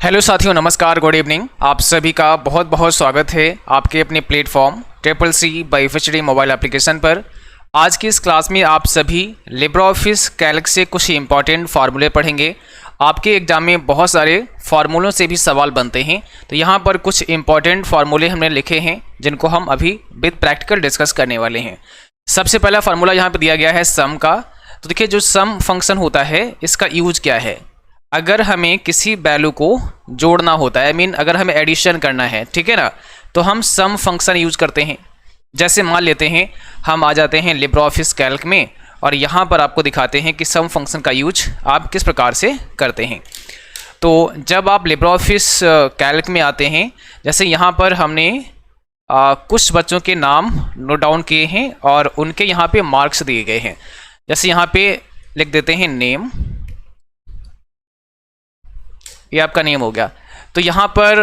Hello साथियों, नमस्कार, good evening. आप सभी का बहुत बहुत स्वागत है आपके अपने platform CCC by FHD mobile application पर। आज की इस क्लास में आप सभी लिब्रियोफिस कैल्क से कुछ इंपॉर्टेंट फार्मूले पढ़ेंगे। आपके एग्जाम में बहुत सारे फार्मूलों से भी सवाल बनते हैं, तो यहाँ पर कुछ इंपॉर्टेंट फार्मूले हमने लिखे हैं जिनको हम अभी विद प्रैक्टिकल डिस्कस करने वाले हैं। सबसे पहला फार्मूला यहाँ पर दिया गया है सम का। तो देखिए, जो सम फंक्शन होता है इसका यूज क्या है। अगर हमें किसी वैल्यू को जोड़ना होता है, अगर हमें एडिशन करना है, ठीक है ना, तो हम सम फंक्शन यूज करते हैं। जैसे मान लेते हैं हम आ जाते हैं लिब्रियोफिस कैल्क में और यहाँ पर आपको दिखाते हैं कि सम फंक्शन का यूज आप किस प्रकार से करते हैं। तो जब आप लिब्रियोफिस कैल्क में आते हैं, जैसे यहाँ पर हमने कुछ बच्चों के नाम नोट डाउन किए हैं और उनके यहाँ पे मार्क्स दिए गए हैं। जैसे यहाँ पे लिख देते हैं नेम, ये आपका नेम हो गया। तो यहाँ पर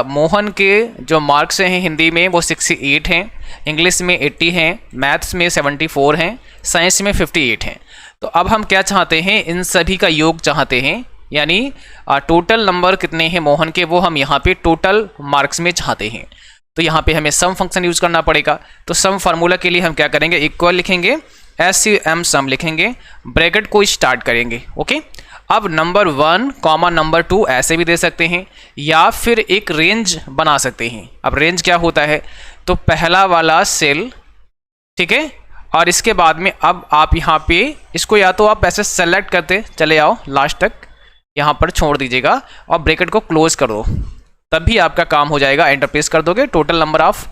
मोहन के जो मार्क्स हैं हिंदी में वो 68 हैं, इंग्लिश में 80 हैं, मैथ्स में 74 हैं, साइंस में 58 हैं। तो अब हम क्या चाहते हैं, इन सभी का योग चाहते हैं, यानी टोटल नंबर कितने हैं मोहन के, वो हम यहाँ पे टोटल मार्क्स में चाहते हैं। तो यहाँ पे हमें सम फंक्शन यूज करना पड़ेगा। तो सम फार्मूला के लिए हम क्या करेंगे, इक्वल लिखेंगे, SUM सम लिखेंगे, ब्रैकेट को स्टार्ट करेंगे। ओके, अब नंबर 1 कॉमा नंबर 2 ऐसे भी दे सकते हैं या फिर एक रेंज बना सकते हैं। अब रेंज क्या होता है, तो पहला वाला सेल, ठीक है, और इसके बाद में अब आप यहाँ पे इसको या तो आप ऐसे सेलेक्ट करते चले आओ, लास्ट तक यहाँ पर छोड़ दीजिएगा और ब्रैकेट को क्लोज कर दो, तब भी आपका काम हो जाएगा। एंटर प्रेस कर दोगे, टोटल नंबर ऑफ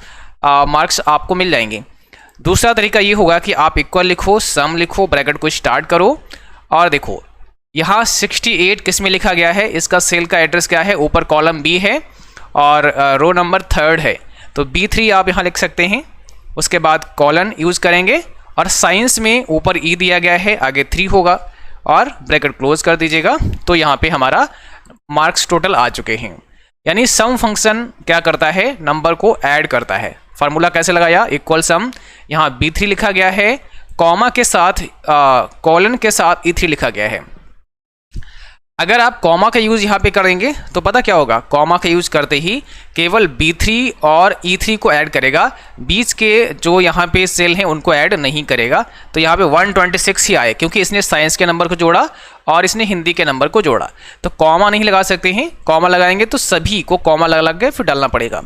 मार्क्स आपको मिल जाएंगे। दूसरा तरीका ये होगा कि आप इक्वल लिखो, सम लिखो, ब्रैकेट को स्टार्ट करो और देखो यहाँ 68 किस में लिखा गया है, इसका सेल का एड्रेस क्या है, ऊपर कॉलम B है और रो नंबर 3 है, तो B3 आप यहाँ लिख सकते हैं। उसके बाद कॉलन यूज करेंगे और साइंस में ऊपर E दिया गया है, आगे 3 होगा और ब्रैकेट क्लोज कर दीजिएगा। तो यहाँ पे हमारा मार्क्स टोटल आ चुके हैं। यानी सम फंक्शन क्या करता है, नंबर को ऐड करता है। फार्मूला कैसे लगाया, इक्वल सम, यहाँ B3 लिखा गया है, कॉमा के साथ कॉलन के साथ E3 लिखा गया है। अगर आप कॉमा का यूज यहाँ पे करेंगे तो पता क्या होगा, कॉमा का यूज करते ही केवल B3 और E3 को ऐड करेगा, बीच के जो यहाँ पे सेल हैं उनको ऐड नहीं करेगा। तो यहाँ पे 126 ही आए, क्योंकि इसने साइंस के नंबर को जोड़ा और इसने हिंदी के नंबर को जोड़ा। तो कॉमा नहीं लगा सकते हैं, कॉमा लगाएंगे तो सभी को कॉमा लगा के फिर डालना पड़ेगा।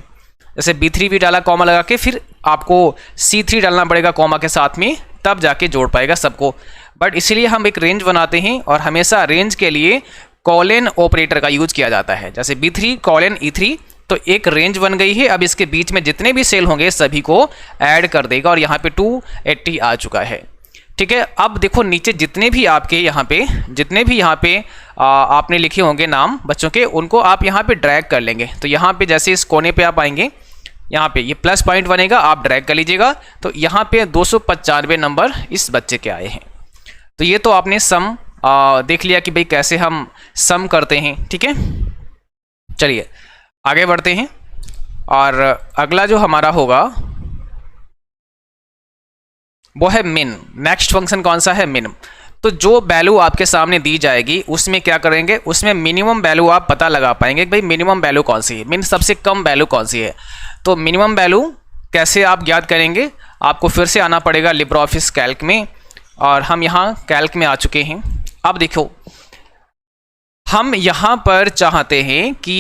जैसे B3 भी डाला कॉमा लगा के, फिर आपको C3 डालना पड़ेगा कॉमा के साथ में, तब जाके जोड़ पाएगा सबको। बट इसलिए हम एक रेंज बनाते हैं और हमेशा रेंज के लिए कॉलन ऑपरेटर का यूज किया जाता है। जैसे B3 कॉलन E3, तो एक रेंज बन गई है। अब इसके बीच में जितने भी सेल होंगे सभी को ऐड कर देगा और यहाँ पे 280 आ चुका है। ठीक है, अब देखो नीचे जितने भी आपके यहाँ पे आपने लिखे होंगे नाम बच्चों के, उनको आप यहाँ पे ड्रैग कर लेंगे। तो यहाँ पे जैसे इस कोने पे आप आएंगे, यहाँ पे ये प्लस पॉइंट बनेगा, आप ड्रैग कर लीजिएगा। तो यहाँ पे 295 नंबर इस बच्चे के आए हैं। तो ये तो आपने सम देख लिया कि भाई कैसे हम सम करते हैं। ठीक है, चलिए आगे बढ़ते हैं और अगला जो हमारा होगा वो है मिन। नेक्स्ट फंक्शन कौन सा है, मिन। तो जो वैल्यू आपके सामने दी जाएगी उसमें क्या करेंगे, उसमें मिनिमम वैल्यू आप पता लगा पाएंगे कि भाई मिनिमम वैल्यू कौन सी है, मिन सबसे कम वैल्यू कौन सी है। तो मिनिमम वैल्यू कैसे आप ज्ञात करेंगे, आपको फिर से आना पड़ेगा लिब्रियोफिस कैल्क में और हम यहाँ कैल्क में आ चुके हैं। अब देखो, हम यहाँ पर चाहते हैं कि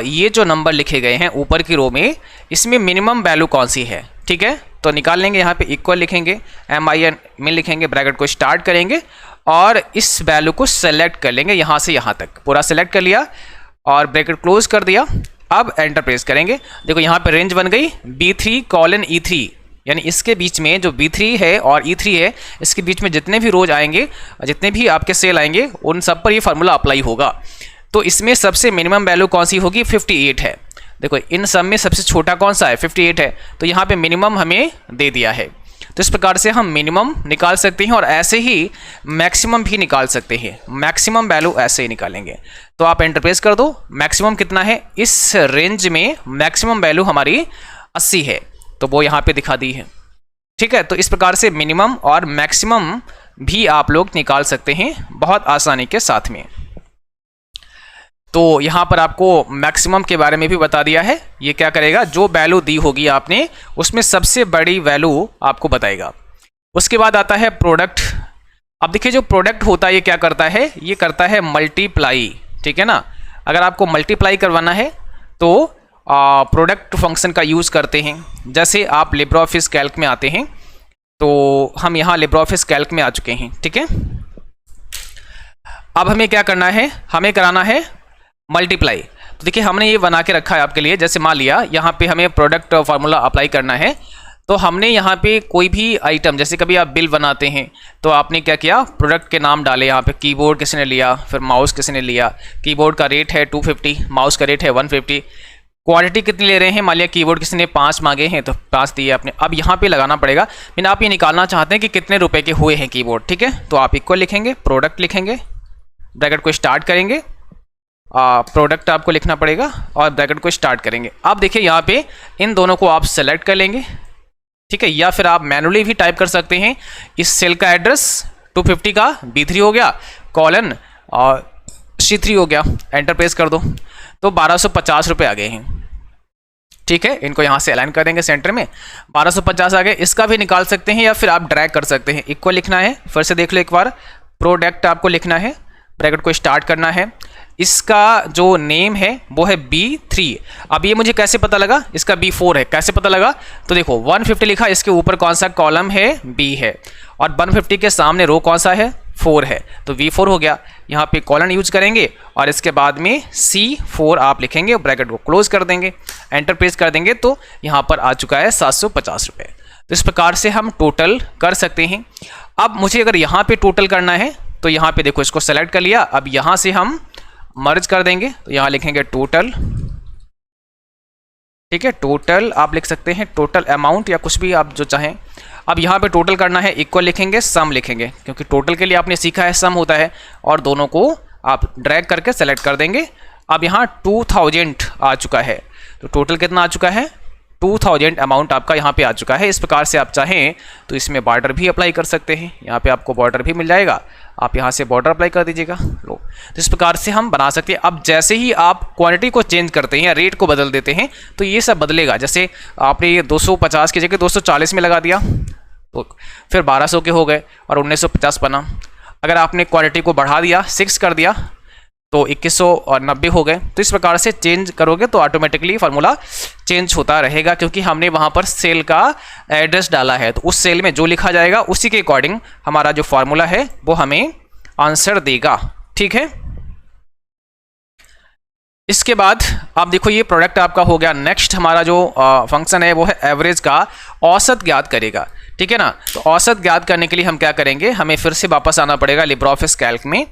ये जो नंबर लिखे गए हैं ऊपर की रो में, इसमें मिनिमम वैल्यू कौन सी है। ठीक है, तो निकाल लेंगे, यहाँ पे इक्वल लिखेंगे, MIN में लिखेंगे, ब्रैकेट को स्टार्ट करेंगे और इस वैल्यू को सेलेक्ट कर लेंगे, यहाँ से यहाँ तक पूरा सेलेक्ट कर लिया और ब्रैकेट क्लोज कर दिया। अब एंटर प्रेस करेंगे, देखो यहाँ पे रेंज बन गई B3 कॉलन E3, यानी इसके बीच में जो B3 है और E3 है, इसके बीच में जितने भी रोज आएंगे, जितने भी आपके सेल आएंगे, उन सब पर ये फार्मूला अप्लाई होगा। तो इसमें सबसे मिनिमम वैल्यू कौन सी होगी, 58 है। देखो इन सब में सबसे छोटा कौन सा है, 58 है। तो यहाँ पे मिनिमम हमें दे दिया है। तो इस प्रकार से हम मिनिमम निकाल सकते हैं और ऐसे ही मैक्सिमम भी निकाल सकते हैं। मैक्सिमम वैल्यू ऐसे ही निकालेंगे। तो आप एंटर प्रेस कर दो, मैक्सिमम कितना है, इस रेंज में मैक्सिमम वैल्यू हमारी 80 है, तो वो यहाँ पे दिखा दी है। ठीक है, तो इस प्रकार से मिनिमम और मैक्सिमम भी आप लोग निकाल सकते हैं बहुत आसानी के साथ में। तो यहाँ पर आपको मैक्सिमम के बारे में भी बता दिया है। ये क्या करेगा, जो वैल्यू दी होगी आपने उसमें सबसे बड़ी वैल्यू आपको बताएगा। उसके बाद आता है प्रोडक्ट। अब देखिए जो प्रोडक्ट होता है ये क्या करता है, ये करता है मल्टीप्लाई, ठीक है ना। अगर आपको मल्टीप्लाई करवाना है तो प्रोडक्ट फंक्शन का यूज़ करते हैं। जैसे आप लिब्रे ऑफिस कैल्क में आते हैं, तो हम यहाँ लिब्रे ऑफिस कैल्क में आ चुके हैं, ठीक है। अब हमें क्या करना है, हमें कराना है मल्टीप्लाई। तो देखिए हमने ये बना के रखा है आपके लिए। जैसे मान लिया यहाँ पे हमें प्रोडक्ट फार्मूला अप्लाई करना है, तो हमने यहाँ पे कोई भी आइटम, जैसे कभी आप बिल बनाते हैं तो आपने क्या किया, प्रोडक्ट के नाम डाले। यहाँ पे कीबोर्ड किसने लिया, फिर माउस किसने लिया, कीबोर्ड का रेट है 250, माउस का रेट है 150, क्वांटिटी कितनी ले रहे हैं, मान लिया कीबोर्ड किसी ने 5 मांगे हैं तो 5 दिए आपने। अब यहाँ पे लगाना पड़ेगा, लेकिन आप ये निकालना चाहते हैं कि कितने रुपए के हुए हैं कीबोर्ड, ठीक है। तो आप इक्वल लिखेंगे, प्रोडक्ट लिखेंगे, ब्रैकेट को स्टार्ट करेंगे, प्रोडक्ट आपको लिखना पड़ेगा और ब्रैकेट को स्टार्ट करेंगे। अब देखिए यहाँ पे इन दोनों को आप सेलेक्ट कर लेंगे, ठीक है, या फिर आप मैनुअली भी टाइप कर सकते हैं। इस सेल का एड्रेस 250 का B3 हो गया, कॉलन और C3 हो गया, एंटर प्रेस कर दो तो 1250 रुपये आ गए हैं, ठीक है। इनको यहाँ से अलाइन कर देंगे सेंटर में, 1250 आ गए। इसका भी निकाल सकते हैं या फिर आप ड्रैग कर सकते हैं। इक्वल लिखना है, फिर से देख लो एक बार, प्रोडक्ट आपको लिखना है, ब्रैकेट को स्टार्ट करना है। इसका जो नेम है वो है B3। अब ये मुझे कैसे पता लगा, इसका B4 है, कैसे पता लगा, तो देखो 150 लिखा, इसके ऊपर कौन सा कॉलम है, B है, और 150 के सामने रो कौन सा है, 4 है, तो V4 हो गया। यहाँ पे कॉलन यूज करेंगे और इसके बाद में C4 आप लिखेंगे, ब्रैकेट को क्लोज कर देंगे, एंटर प्रेस कर देंगे, तो यहाँ पर आ चुका है 750 रुपये। तो इस प्रकार से हम टोटल कर सकते हैं। अब मुझे अगर यहाँ पे टोटल करना है तो यहाँ पे देखो इसको सेलेक्ट कर लिया। अब यहाँ से हम मर्ज कर देंगे, तो यहाँ लिखेंगे टोटल, ठीक है। टोटल आप लिख सकते हैं, टोटल अमाउंट या कुछ भी आप जो चाहें। अब यहाँ पे टोटल करना है, इक्वल लिखेंगे, सम लिखेंगे, क्योंकि टोटल के लिए आपने सीखा है सम होता है, और दोनों को आप ड्रैग करके सेलेक्ट कर देंगे। अब यहाँ 2000 आ चुका है, तो टोटल कितना आ चुका है, 2000 अमाउंट आपका यहाँ पे आ चुका है। इस प्रकार से आप चाहें तो इसमें बॉर्डर भी अप्लाई कर सकते हैं, यहाँ पे आपको बॉर्डर भी मिल जाएगा, आप यहाँ से बॉर्डर अप्लाई कर दीजिएगा। लो, तो इस प्रकार से हम बना सकते हैं। अब जैसे ही आप क्वांटिटी को चेंज करते हैं या रेट को बदल देते हैं तो ये सब बदलेगा। जैसे आपने ये 250 की जगह 240 में लगा दिया तो फिर 1200 के हो गए और 1950 बना। अगर आपने क्वांटिटी को बढ़ा दिया, 6 कर दिया, तो 2190 हो गए। तो इस प्रकार से चेंज करोगे तो ऑटोमेटिकली फार्मूला चेंज होता रहेगा, क्योंकि हमने वहाँ पर सेल का एड्रेस डाला है। तो उस सेल में जो लिखा जाएगा उसी के अकॉर्डिंग हमारा जो फार्मूला है वो हमें आंसर देगा, ठीक है। इसके बाद आप देखो ये प्रोडक्ट आपका हो गया। नेक्स्ट हमारा जो फंक्शन है वो है एवरेज का औसत ज्ञात करेगा, ठीक है ना। तो औसत ज्ञात करने के लिए हम क्या करेंगे, हमें फिर से वापस आना पड़ेगा लिब्रे ऑफिस कैल्क में,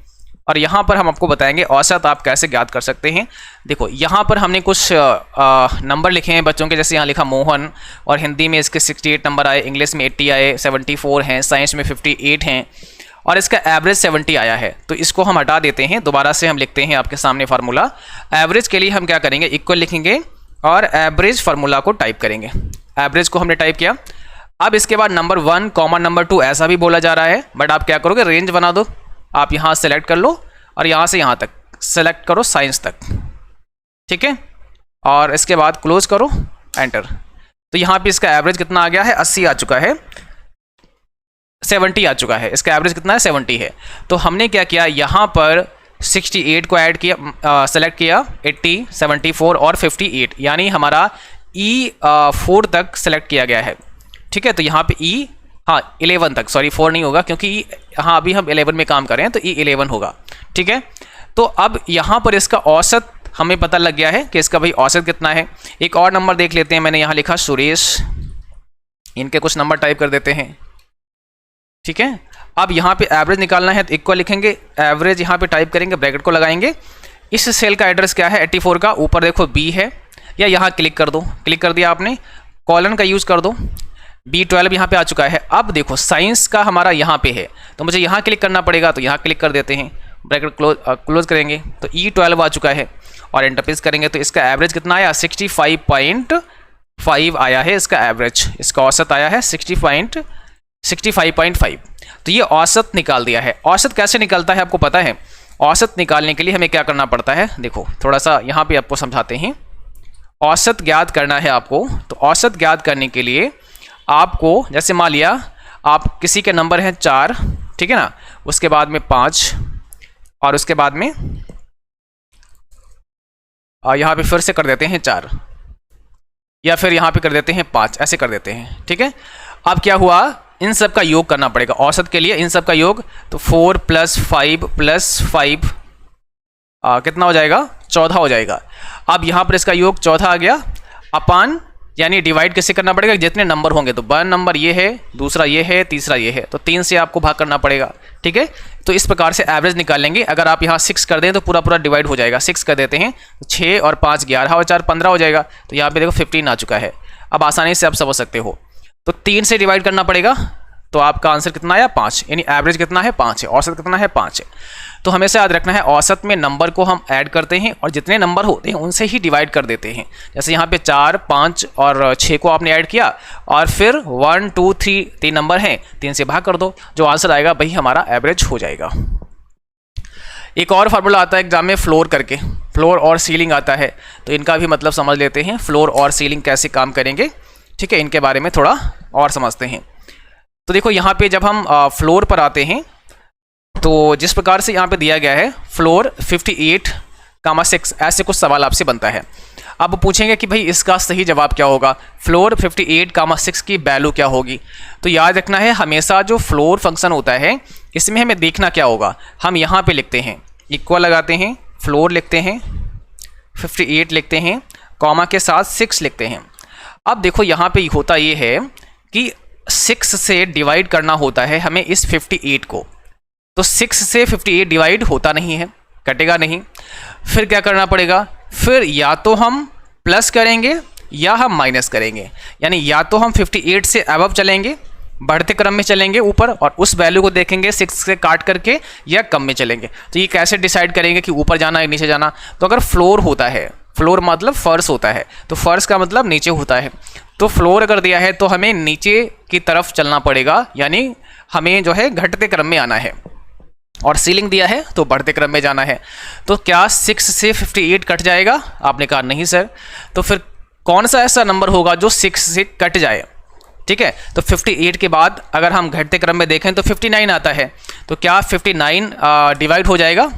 और यहाँ पर हम आपको बताएंगे औसत आप कैसे ज्ञात कर सकते हैं। देखो यहाँ पर हमने कुछ नंबर लिखे हैं बच्चों के, जैसे यहाँ लिखा मोहन, और हिंदी में इसके 68 नंबर आए, इंग्लिश में 80 आए, 74 हैं, साइंस में 58 हैं, और इसका एवरेज 70 आया है। तो इसको हम हटा देते हैं, दोबारा से हम लिखते हैं आपके सामने फार्मूला। एवरेज के लिए हम क्या करेंगे, इक्वल लिखेंगे और एवरेज फार्मूला को टाइप करेंगे। एवरेज को हमने टाइप किया। अब इसके बाद नंबर 1 कॉमा नंबर 2 ऐसा भी बोला जा रहा है, बट आप क्या करोगे, रेंज बना दो। आप यहाँ सेलेक्ट कर लो और यहाँ से यहाँ तक सेलेक्ट करो, साइंस तक, ठीक है, और इसके बाद क्लोज करो, एंटर। तो यहाँ पे इसका एवरेज कितना आ गया है, 80 आ चुका है, 70 आ चुका है। इसका एवरेज कितना है, 70 है। तो हमने क्या किया, यहाँ पर 68 को ऐड किया, सेलेक्ट किया, 80, 74 और 58, यानी हमारा E4 तक सेलेक्ट किया गया है, ठीक है। तो यहाँ पे E, हाँ 11 तक, सॉरी 4 नहीं होगा, क्योंकि हाँ अभी हम 11 में काम कर रहे हैं, तो E11 होगा, ठीक है। तो अब यहाँ पर इसका औसत हमें पता लग गया है कि इसका भाई औसत कितना है। एक और नंबर देख लेते हैं, मैंने यहाँ लिखा सुरेश, इनके कुछ नंबर टाइप कर देते हैं, ठीक है। अब यहाँ पे एवरेज निकालना है, तो इक्वल लिखेंगे, एवरेज यहाँ पे टाइप करेंगे, ब्रैकेट को लगाएंगे। इस सेल का एड्रेस क्या है, 84 का, ऊपर देखो B है, या यहाँ क्लिक कर दो, क्लिक कर दिया आपने, कॉलन का यूज़ कर दो, B12 यहाँ पे आ चुका है। अब देखो साइंस का हमारा यहाँ पे है, तो मुझे यहाँ क्लिक करना पड़ेगा, तो यहाँ क्लिक कर देते हैं, ब्रैकेट क्लोज करेंगे, तो E12 आ चुका है और एंटर प्रेस करेंगे। तो इसका एवरेज कितना आया, 65.5 आया है इसका एवरेज। इसका औसत आया है 65.5। तो ये औसत निकाल दिया है। औसत कैसे निकलता है आपको पता है, औसत निकालने के लिए हमें क्या करना पड़ता है, देखो थोड़ा सा यहाँ पे आपको समझाते हैं। औसत ज्ञात करना है आपको, तो औसत ज्ञात करने के लिए आपको, जैसे मान लिया आप किसी के नंबर हैं 4, ठीक है ना, उसके बाद में 5 और उसके बाद में यहाँ पे फिर से कर देते हैं 4 या फिर यहाँ पे कर देते हैं 5, ऐसे कर देते हैं, ठीक है। अब क्या हुआ, इन सब का योग करना पड़ेगा औसत के लिए, इन सब का योग, तो 4 + 5 + 5 कितना हो जाएगा, 14 हो जाएगा। अब यहाँ पर इसका योग 14 आ गया, अपान यानी डिवाइड किससे करना पड़ेगा, जितने नंबर होंगे, तो 1 नंबर ये है, दूसरा ये है, तीसरा ये है, तो 3 से आपको भाग करना पड़ेगा, ठीक है। तो इस प्रकार से एवरेज निकाल लेंगे। अगर आप यहाँ 6 कर दें तो पूरा पूरा डिवाइड हो जाएगा, 6 कर देते हैं तो 6 और 5 11 और 4 15 हो जाएगा। तो यहाँ पे देखो 15 आ चुका है। अब आसानी से आप समझ सकते हो, तो 3 से डिवाइड करना पड़ेगा, तो आपका आंसर कितना आया 5, यानी एवरेज कितना है 5 है, औसत कितना है 5 है। तो हमेशा याद रखना है औसत में नंबर को हम ऐड करते हैं और जितने नंबर होते हैं उनसे ही डिवाइड कर देते हैं। जैसे यहाँ पे 4 5 और 6 को आपने ऐड किया और फिर 1 2 3 3 नंबर हैं, 3 से भाग कर दो, जो आंसर आएगा वही हमारा एवरेज हो जाएगा। एक और फार्मूला आता है एग्जाम में फ्लोर करके, फ्लोर और सीलिंग आता है, तो इनका भी मतलब समझ लेते हैं, फ्लोर और सीलिंग कैसे काम करेंगे, ठीक है, इनके बारे में थोड़ा और समझते हैं। तो देखो यहाँ पे जब हम फ्लोर पर आते हैं तो जिस प्रकार से यहाँ पे दिया गया है फ्लोर 58,6, ऐसे कुछ सवाल आपसे बनता है। अब पूछेंगे कि भाई इसका सही जवाब क्या होगा, फ्लोर 58,6 की वैल्यू क्या होगी। तो याद रखना है हमेशा जो फ्लोर फंक्शन होता है इसमें हमें देखना क्या होगा, हम यहाँ पे लिखते हैं इक्वल लगाते हैं, फ्लोर लिखते हैं, 58 लिखते हैं, कॉमा के साथ 6 लिखते हैं। अब देखो यहाँ पे होता ये है कि 6 से डिवाइड करना होता है हमें इस 58 को, तो 6 से 58 डिवाइड होता नहीं है, कटेगा नहीं। फिर क्या करना पड़ेगा, फिर या तो हम प्लस करेंगे या हम माइनस करेंगे, यानी या तो हम 58 से अबव चलेंगे, बढ़ते क्रम में चलेंगे ऊपर और उस वैल्यू को देखेंगे 6 से काट करके, या कम में चलेंगे। तो ये कैसे डिसाइड करेंगे कि ऊपर जाना है नीचे जाना, तो अगर फ्लोर होता है, फ्लोर मतलब फर्श होता है, तो फर्श का मतलब नीचे होता है, तो फ्लोर अगर दिया है तो हमें नीचे की तरफ चलना पड़ेगा, यानी हमें जो है घटते क्रम में आना है, और सीलिंग दिया है तो बढ़ते क्रम में जाना है। तो क्या 6 से 58 कट जाएगा, आपने कहा नहीं सर, तो फिर कौन सा ऐसा नंबर होगा जो 6 से कट जाए, ठीक है। तो 58 के बाद अगर हम घटते क्रम में देखें तो 59 आता है, तो क्या 59 डिवाइड हो जाएगा,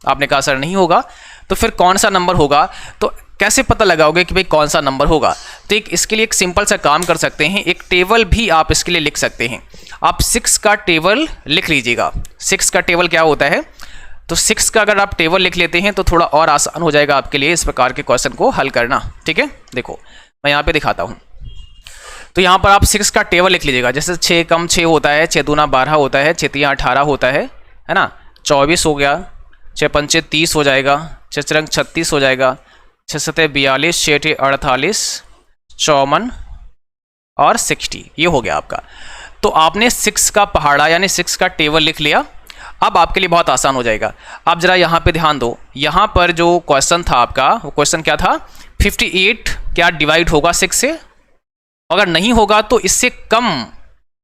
आपने कहा सर नहीं होगा, तो फिर कौन सा नंबर होगा, तो कैसे पता लगाओगे कि भाई कौन सा नंबर होगा। तो इसके लिए एक सिंपल सा काम कर सकते हैं, एक टेबल भी आप इसके लिए लिख सकते हैं। आप 6 का टेबल लिख लीजिएगा, 6 का टेबल क्या होता है, तो 6 का अगर आप टेबल लिख लेते हैं तो थोड़ा और आसान हो जाएगा आपके लिए इस प्रकार के क्वेश्चन को हल करना, ठीक है। देखो मैं यहाँ पे दिखाता हूँ, तो यहाँ पर आप 6 का टेबल लिख लीजिएगा। जैसे 6 कम 6 होता है, 6 दूना 12 होता है, 6 तिया 18 होता है ना, 24 हो गया, 6 पंचे 30 हो जाएगा, 6 चरंग 36 हो जाएगा, 6 सते 42, 6 टे 48, 54 और 60, ये हो गया आपका। तो आपने 6 का पहाड़ा यानी 6 का टेबल लिख लिया। अब आपके लिए बहुत आसान हो जाएगा। आप जरा यहाँ पे ध्यान दो, यहाँ पर जो क्वेश्चन था आपका, वो क्वेश्चन क्या था, 58 क्या डिवाइड होगा 6 से, अगर नहीं होगा तो इससे कम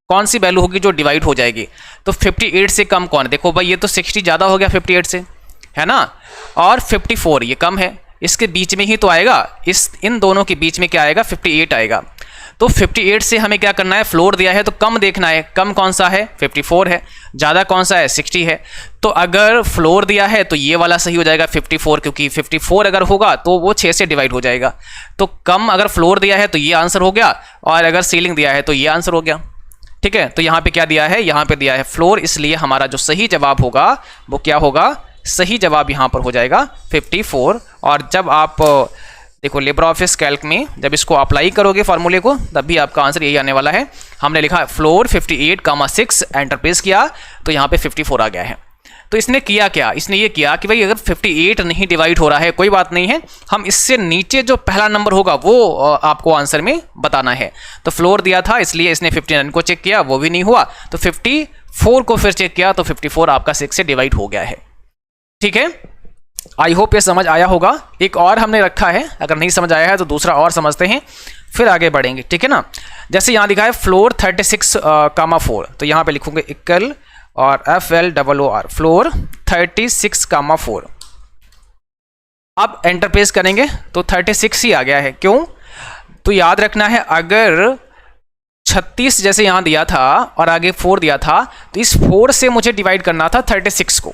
कौन सी वैल्यू होगी जो डिवाइड हो जाएगी। तो 58 से कम कौन है, देखो भाई ये तो 60 ज़्यादा हो गया 58 से, है ना, और 54 ये कम है, इसके बीच में ही तो आएगा, इन दोनों के बीच में क्या आएगा 58 आएगा। तो 58 से हमें क्या करना है, फ्लोर दिया है तो कम देखना है, कम कौन सा है 54 है, ज़्यादा कौन सा है 60 है। तो अगर फ्लोर दिया है तो ये वाला सही हो जाएगा 54, क्योंकि 54 अगर होगा तो वो 6 से डिवाइड हो जाएगा। तो कम अगर फ्लोर दिया है तो ये आंसर हो गया, और अगर सीलिंग दिया है तो ये आंसर हो गया, ठीक है। तो यहाँ पे क्या दिया है, यहाँ पे दिया है फ्लोर, इसलिए हमारा जो सही जवाब होगा वो क्या होगा, सही जवाब यहाँ पर हो जाएगा 54। और जब आप देखो लिब्रे ऑफिस कैल्क में जब इसको अप्लाई करोगे फार्मूले को, तब भी आपका आंसर यही आने वाला है। हमने लिखा फ्लोर 58,6, एंटर प्रेस किया तो यहाँ पे 54 आ गया है। तो इसने किया क्या, इसने ये किया कि भाई अगर 58 नहीं डिवाइड हो रहा है कोई बात नहीं है, हम इससे नीचे जो पहला नंबर होगा वो आपको आंसर में बताना है। तो फ्लोर दिया था इसलिए इसने 59 को चेक किया, वो भी नहीं हुआ, तो 54 को फिर चेक किया तो 54 आपका 6 से डिवाइड हो गया है, ठीक है। आई होप ये समझ आया होगा। एक और हमने रखा है, अगर नहीं समझ आया है तो दूसरा और समझते हैं, फिर आगे बढ़ेंगे, ठीक है ना। जैसे यहाँ लिखा है फ्लोर 36,4, तो यहाँ पे लिखूंगे इक्वल और FLOOR फ्लोर 36,4। अब एंटर प्रेस करेंगे तो 36 ही आ गया है। क्यों? तो याद रखना है, अगर 36 जैसे यहाँ दिया था और आगे 4 दिया था, तो इस 4 से मुझे डिवाइड करना था 36 को,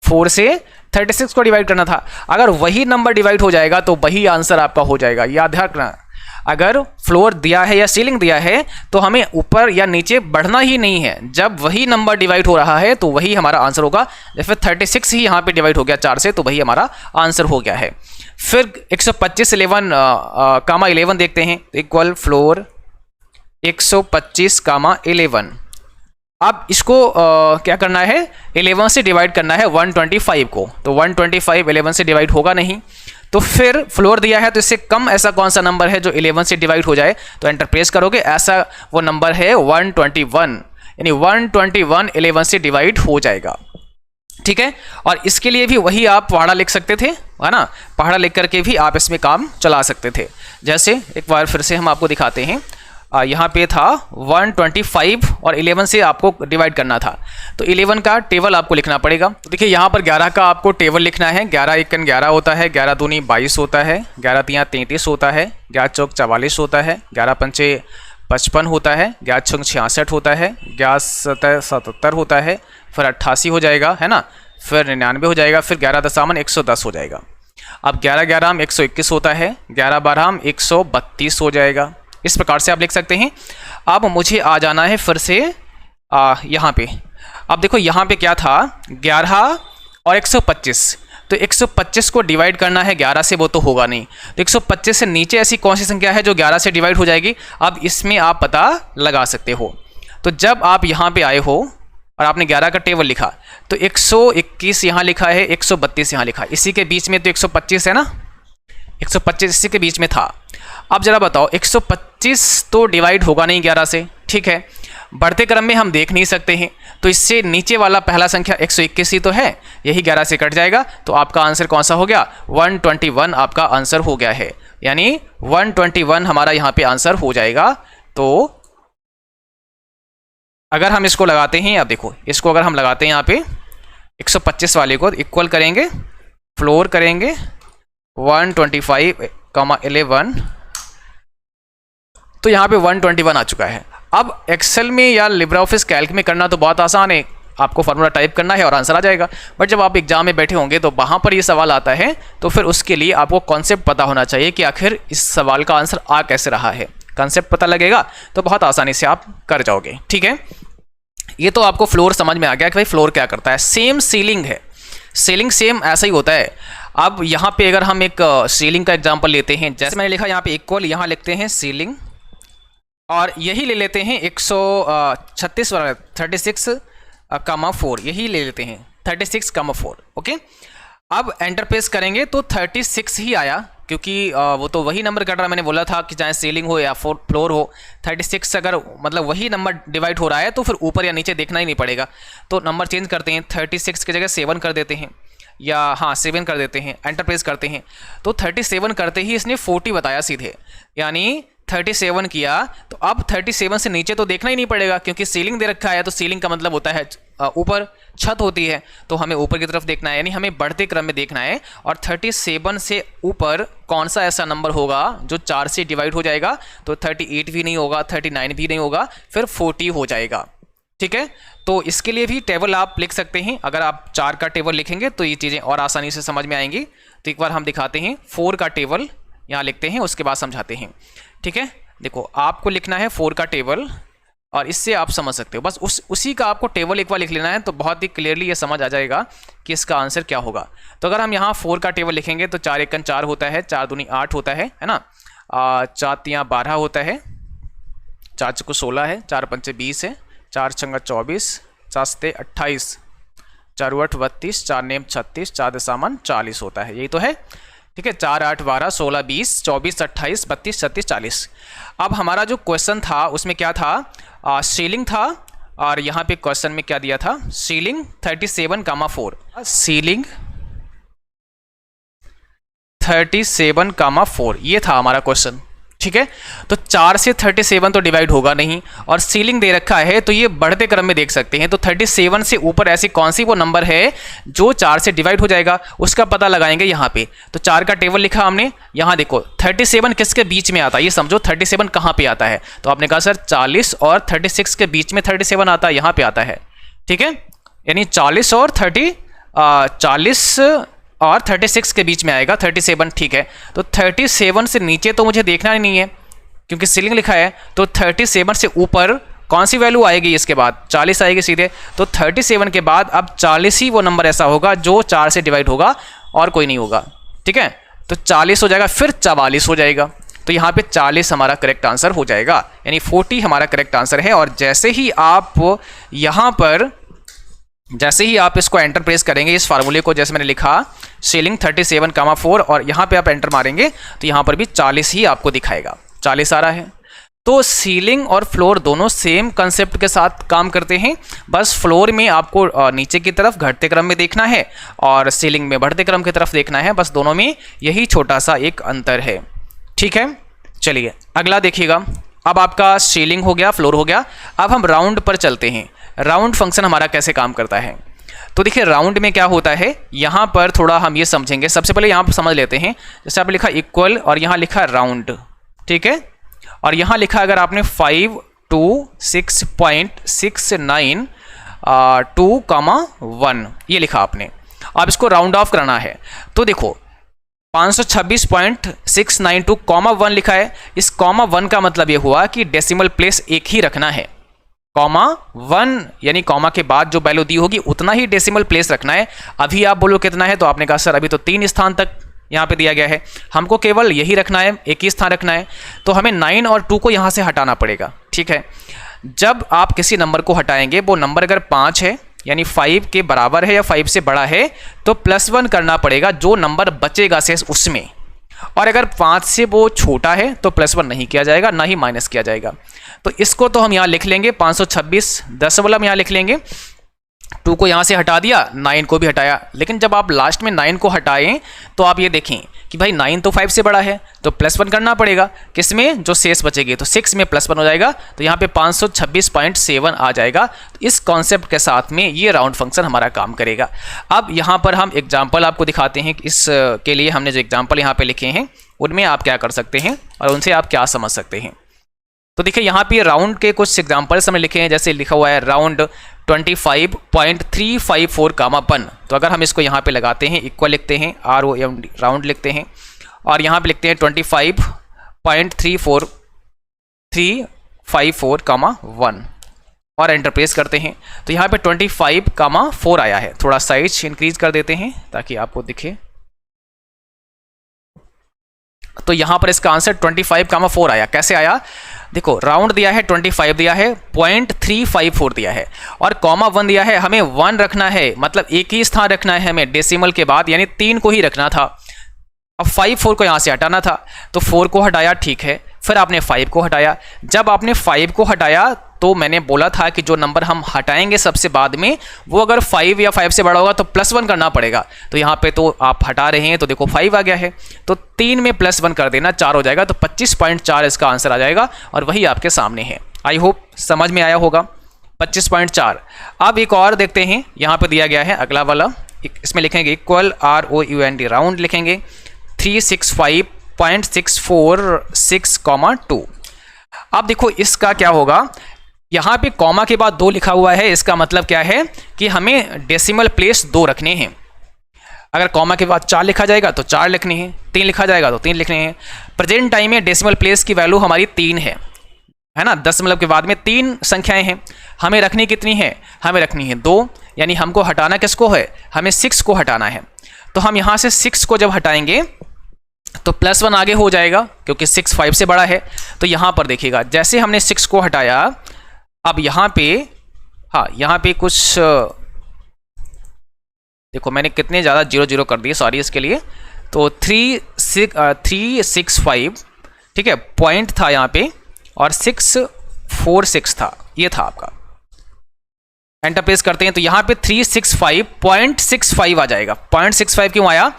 4 से 36 को डिवाइड करना था। अगर वही नंबर डिवाइड हो जाएगा तो वही आंसर आपका हो जाएगा। याद रखना, अगर फ्लोर दिया है या सीलिंग दिया है तो हमें ऊपर या नीचे बढ़ना ही नहीं है। जब वही नंबर डिवाइड हो रहा है तो वही हमारा आंसर होगा। जैसे 36 ही यहाँ पे डिवाइड हो गया 4 से, तो वही हमारा आंसर हो गया है। फिर 125 11 देखते हैं, इक्वल फ्लोर 125 11। अब इसको क्या करना है, 11 से डिवाइड करना है 125 को, तो 125 11 से डिवाइड होगा नहीं। तो फिर फ्लोर दिया है तो इससे कम ऐसा कौन सा नंबर है जो 11 से डिवाइड हो जाए, तो एंटर प्रेस करोगे, ऐसा वो नंबर है 121, यानी 121 11 से डिवाइड हो जाएगा। ठीक है, और इसके लिए भी वही आप पहाड़ा लिख सकते थे, है ना, पहाड़ा लिख करके भी आप इसमें काम चला सकते थे। जैसे एक बार फिर से हम आपको दिखाते हैं, यहाँ पे था 125 और 11 से आपको डिवाइड करना था, तो 11 का टेबल आपको लिखना पड़ेगा। तो देखिए यहाँ पर 11 का आपको टेबल लिखना है। 11 एकन 11 होता है, 11 दूनी 22 होता है, 11 तियाँ 33 होता है, 11 चौक 44 होता है, 11 पंचे 55 होता है, 11 छंग 66 होता है, 11 सतह 77 होता है, फिर 88 हो जाएगा, है ना, फिर 99 हो जाएगा, फिर 11 दशामन 110 हो जाएगा। अब 11 11 121 होता है, 11 12 132 हो जाएगा। इस प्रकार से आप लिख सकते हैं। अब मुझे आ जाना है फिर से यहाँ पे। अब देखो यहाँ पे क्या था, 11 और 125, तो 125 को डिवाइड करना है 11 से, वो तो होगा नहीं। तो 125 से नीचे ऐसी कौन सी संख्या है जो 11 से डिवाइड हो जाएगी, अब इसमें आप पता लगा सकते हो। तो जब आप यहाँ पे आए हो और आपने 11 का टेबल लिखा, तो 121 यहाँ लिखा है, 132 यहाँ लिखा है, इसी के बीच में तो 125 है ना, 125 इसी के बीच में था। अब जरा बताओ, 125 तो डिवाइड होगा नहीं 11 से, ठीक है, बढ़ते क्रम में हम देख नहीं सकते हैं, तो इससे नीचे वाला पहला संख्या 121 ही तो है, यही 11 से कट जाएगा, तो आपका आंसर कौन सा हो गया, 121 आपका आंसर हो गया है, यानी 121 हमारा यहाँ पे आंसर हो जाएगा। तो अगर हम इसको लगाते हैं, अब देखो इसको अगर हम लगाते हैं यहाँ पे 125 वाले को इक्वल करेंगे, फ्लोर करेंगे 125 11, तो यहाँ पे 121 आ चुका है। अब एक्सेल में या लिब्रा ऑफिस कैल्क में करना तो बहुत आसान है, आपको फार्मूला टाइप करना है और आंसर आ जाएगा। बट जब आप एग्जाम में बैठे होंगे तो वहाँ पर ये सवाल आता है, तो फिर उसके लिए आपको कॉन्सेप्ट पता होना चाहिए कि आखिर इस सवाल का आंसर आ कैसे रहा है। कॉन्सेप्ट पता लगेगा तो बहुत आसानी से आप कर जाओगे। ठीक है, ये तो आपको फ्लोर समझ में आ गया कि भाई फ्लोर क्या करता है। सेम सीलिंग है, सीलिंग सेम ऐसा ही होता है। अब यहाँ पे अगर हम एक सीलिंग का एग्जांपल लेते हैं, जैसे मैंने लिखा यहाँ पे इक्वल, यहाँ लिखते हैं सीलिंग, और यही ले लेते हैं 136 वाला 36,4, यही ले लेते हैं 36,4। ओके, अब एंटर प्रेस करेंगे तो 36 ही आया, क्योंकि वो तो वही नंबर कट रहा है। मैंने बोला था कि चाहे सीलिंग हो या फ्लोर हो, 36 अगर मतलब वही नंबर डिवाइड हो रहा है तो फिर ऊपर या नीचे देखना ही नहीं पड़ेगा। तो नंबर चेंज करते हैं, 36 की जगह 7 कर देते हैं, या हाँ 7 कर देते हैं, एंटर प्रेस करते हैं तो 37 करते ही इसने 40 बताया सीधे, यानी 37 किया। तो अब 37 से नीचे तो देखना ही नहीं पड़ेगा, क्योंकि सीलिंग दे रखा है, तो सीलिंग का मतलब होता है ऊपर, छत होती है, तो हमें ऊपर की तरफ देखना है, यानी हमें बढ़ते क्रम में देखना है। और 37 से ऊपर कौन सा ऐसा नंबर होगा जो 4 से डिवाइड हो जाएगा, तो 38 भी नहीं होगा, 39 भी नहीं होगा, फिर 40 हो जाएगा। ठीक है, तो इसके लिए भी टेबल आप लिख सकते हैं। अगर आप 4 का टेबल लिखेंगे तो ये चीज़ें और आसानी से समझ में आएंगी। तो एक बार हम दिखाते हैं, 4 का टेबल यहाँ लिखते हैं, उसके बाद समझाते हैं। ठीक है, देखो आपको लिखना है 4 का टेबल, और इससे आप समझ सकते हो, बस उसी का आपको टेबल एक बार लिख लेना है, तो बहुत ही क्लियरली ये समझ आ जाएगा कि इसका आंसर क्या होगा। तो अगर हम यहाँ 4 का टेबल लिखेंगे तो 4 एकन 4 होता है, 4 दूनी 8 होता है ना, 4 तियाँ 12 होता है, 4 चौको 16 है, 4 पंचे 20 है, 4 छंगा 24, 4 सते 28, 4 8 32, 4 नेम 36, 4 दशामन 40 होता है, यही तो है। ठीक है, 4 8 12 16 20 24 28 32 36 40। अब हमारा जो क्वेश्चन था उसमें क्या था, सीलिंग था, और यहाँ पे क्वेश्चन में क्या दिया था, सीलिंग 37,4, सीलिंग 37,4 ये था हमारा क्वेश्चन। ठीक है। तो 4 से 37 तो डिवाइड होगा नहीं, और सीलिंग दे रखा है तो ये बढ़ते क्रम में देख सकते हैं। तो 37 से ऊपर ऐसी कौन सी वो नंबर है जो 4 से डिवाइड हो जाएगा, उसका पता लगाएंगे यहाँ पे। तो 4 का टेबल लिखा हमने, यहाँ देखो 37 किसके बीच में आता है, ये समझो 37 कहाँ पे आता है। तो आपने कहा सर 40 और 36 के बीच में 37 आता है, यहाँ पे आता है, ठीक है। यानी 40 और 36 के बीच में आएगा 37, ठीक है। तो 37 से नीचे तो मुझे देखना ही नहीं है क्योंकि सीलिंग लिखा है। तो 37 से ऊपर कौन सी वैल्यू आएगी, इसके बाद 40 आएगी सीधे। तो 37 के बाद अब 40 ही वो नंबर ऐसा होगा जो 4 से डिवाइड होगा और कोई नहीं होगा, ठीक है। तो 40 हो जाएगा, फिर 44 हो जाएगा। तो यहाँ पे 40 हमारा करेक्ट आंसर हो जाएगा, यानी 40 हमारा करेक्ट आंसर है। और जैसे ही आप इसको एंटर प्रेस करेंगे, इस फार्मूले को, जैसे मैंने लिखा सीलिंग 37,4 और यहाँ पे आप एंटर मारेंगे तो यहाँ पर भी 40 ही आपको दिखाएगा, 40 आ रहा है। तो सीलिंग और फ्लोर दोनों सेम कंसेप्ट के साथ काम करते हैं, बस फ्लोर में आपको नीचे की तरफ घटते क्रम में देखना है और सीलिंग में बढ़ते क्रम की तरफ देखना है, बस दोनों में यही छोटा सा एक अंतर है, ठीक है। चलिए अगला देखिएगा। अब आपका सीलिंग हो गया, फ्लोर हो गया, अब हम राउंड पर चलते हैं। राउंड फंक्शन हमारा कैसे काम करता है, तो देखिए राउंड में क्या होता है, यहाँ पर थोड़ा हम ये समझेंगे। सबसे पहले यहाँ पर समझ लेते हैं, जैसे आपने लिखा इक्वल और यहाँ लिखा राउंड, ठीक है। और यहाँ लिखा अगर आपने 526.69 2,1 ये लिखा आपने, अब इसको राउंड ऑफ करना है। तो देखो 526.692 1 लिखा है, इस 1 का मतलब ये हुआ कि डेसिमल प्लेस एक ही रखना है। 1 यानी कॉमा के बाद जो वैल्यू दी होगी उतना ही डेसिमल प्लेस रखना है। अभी आप बोलो कितना है, तो आपने कहा सर अभी तो 3 स्थान तक यहाँ पे दिया गया है, हमको केवल यही रखना है, एक ही स्थान रखना है। तो हमें 9 और 2 को यहाँ से हटाना पड़ेगा, ठीक है। जब आप किसी नंबर को हटाएंगे, वो नंबर अगर 5 है यानी 5 के बराबर है या 5 से बड़ा है, तो +1 करना पड़ेगा जो नंबर बचेगा शेष उसमें। और अगर 5 से वो छोटा है तो +1 नहीं किया जाएगा, ना ही माइनस किया जाएगा। तो इसको तो हम यहाँ लिख लेंगे 526 यहाँ लिख लेंगे। 2 को यहाँ से हटा दिया, 9 को भी हटाया। लेकिन जब आप लास्ट में 9 को हटाएं तो आप ये देखें कि भाई 9 तो 5 से बड़ा है, तो +1 करना पड़ेगा किसमें, जो शेष बचेगी। तो 6 में +1 हो जाएगा, तो यहाँ पे 526.7 आ जाएगा। तो इस कॉन्सेप्ट के साथ में ये राउंड फंक्शन हमारा काम करेगा। अब यहाँ पर हम एग्जाम्पल आपको दिखाते हैं, इस के लिए हमने जो एग्जाम्पल यहाँ पे लिखे हैं उनमें आप क्या कर सकते हैं और उनसे आप क्या समझ सकते हैं। तो देखिए यहाँ पे राउंड के कुछ एग्जाम्पल्स हमने लिखे हैं, जैसे लिखा हुआ है राउंड 25.354 1। तो अगर हम इसको यहाँ पे लगाते हैं, इक्वल लिखते हैं, ROUND राउंड लिखते हैं, और यहाँ पे लिखते हैं 25.354 1 और एंटर प्रेस करते हैं। तो यहाँ पे 25,4 आया है। थोड़ा साइज इंक्रीज कर देते हैं ताकि आपको दिखे। तो यहाँ पर इसका आंसर 25,4 आया। कैसे आया, देखो राउंड दिया है 25 दिया है, 0.354 दिया है और ,1 दिया है। हमें 1 रखना है, मतलब एक ही स्थान रखना है हमें डेसिमल के बाद, यानी 3 को ही रखना था। अब 4 को यहाँ से हटाना था, तो 4 को हटाया, ठीक है। फिर आपने 5 को हटाया। जब आपने 5 को हटाया तो मैंने बोला था कि जो नंबर हम हटाएंगे सबसे बाद में, वो अगर 5 या 5 से बड़ा होगा तो +1 करना पड़ेगा। तो यहाँ पे तो आप हटा रहे हैं, तो देखो 5 आ गया है, तो 3 में +1 कर देना, 4 हो जाएगा। तो 25.4 इसका आंसर आ जाएगा और वही आपके सामने है। आई होप समझ में आया होगा, 25.4। अब एक और देखते हैं, यहाँ पे दिया गया है अगला वाला, इसमें लिखेंगे इक्वल ROUND राउंड लिखेंगे 365.646, 2। अब देखो इसका क्या होगा, यहाँ पे कॉमा के बाद 2 लिखा हुआ है, इसका मतलब क्या है कि हमें डेसिमल प्लेस 2 रखने हैं। अगर कॉमा के बाद 4 लिखा जाएगा तो 4 लिखने हैं, 3 लिखा जाएगा तो 3 लिखने हैं। प्रेजेंट टाइम में डेसिमल प्लेस की वैल्यू हमारी 3 है ना, दशमलव के बाद में 3 संख्याएं हैं। हमें रखनी कितनी है, हमें रखनी है 2, यानी हमको हटाना किसको है, हमें 6 को हटाना है। तो हम यहाँ से 6 को जब हटाएंगे तो +1 आगे हो जाएगा, क्योंकि 6 5 से बड़ा है। तो यहाँ पर देखिएगा, जैसे हमने 6 को हटाया, अब यहाँ पे, हाँ यहाँ पे कुछ देखो मैंने कितने ज़्यादा 0 0 कर दिए, सॉरी इसके लिए। तो 365, ठीक है, पॉइंट था यहाँ पे, और 646 था, ये था आपका। एंटर प्रेस करते हैं तो यहाँ पे 365.65 आ जाएगा। 0.65 क्यों आया,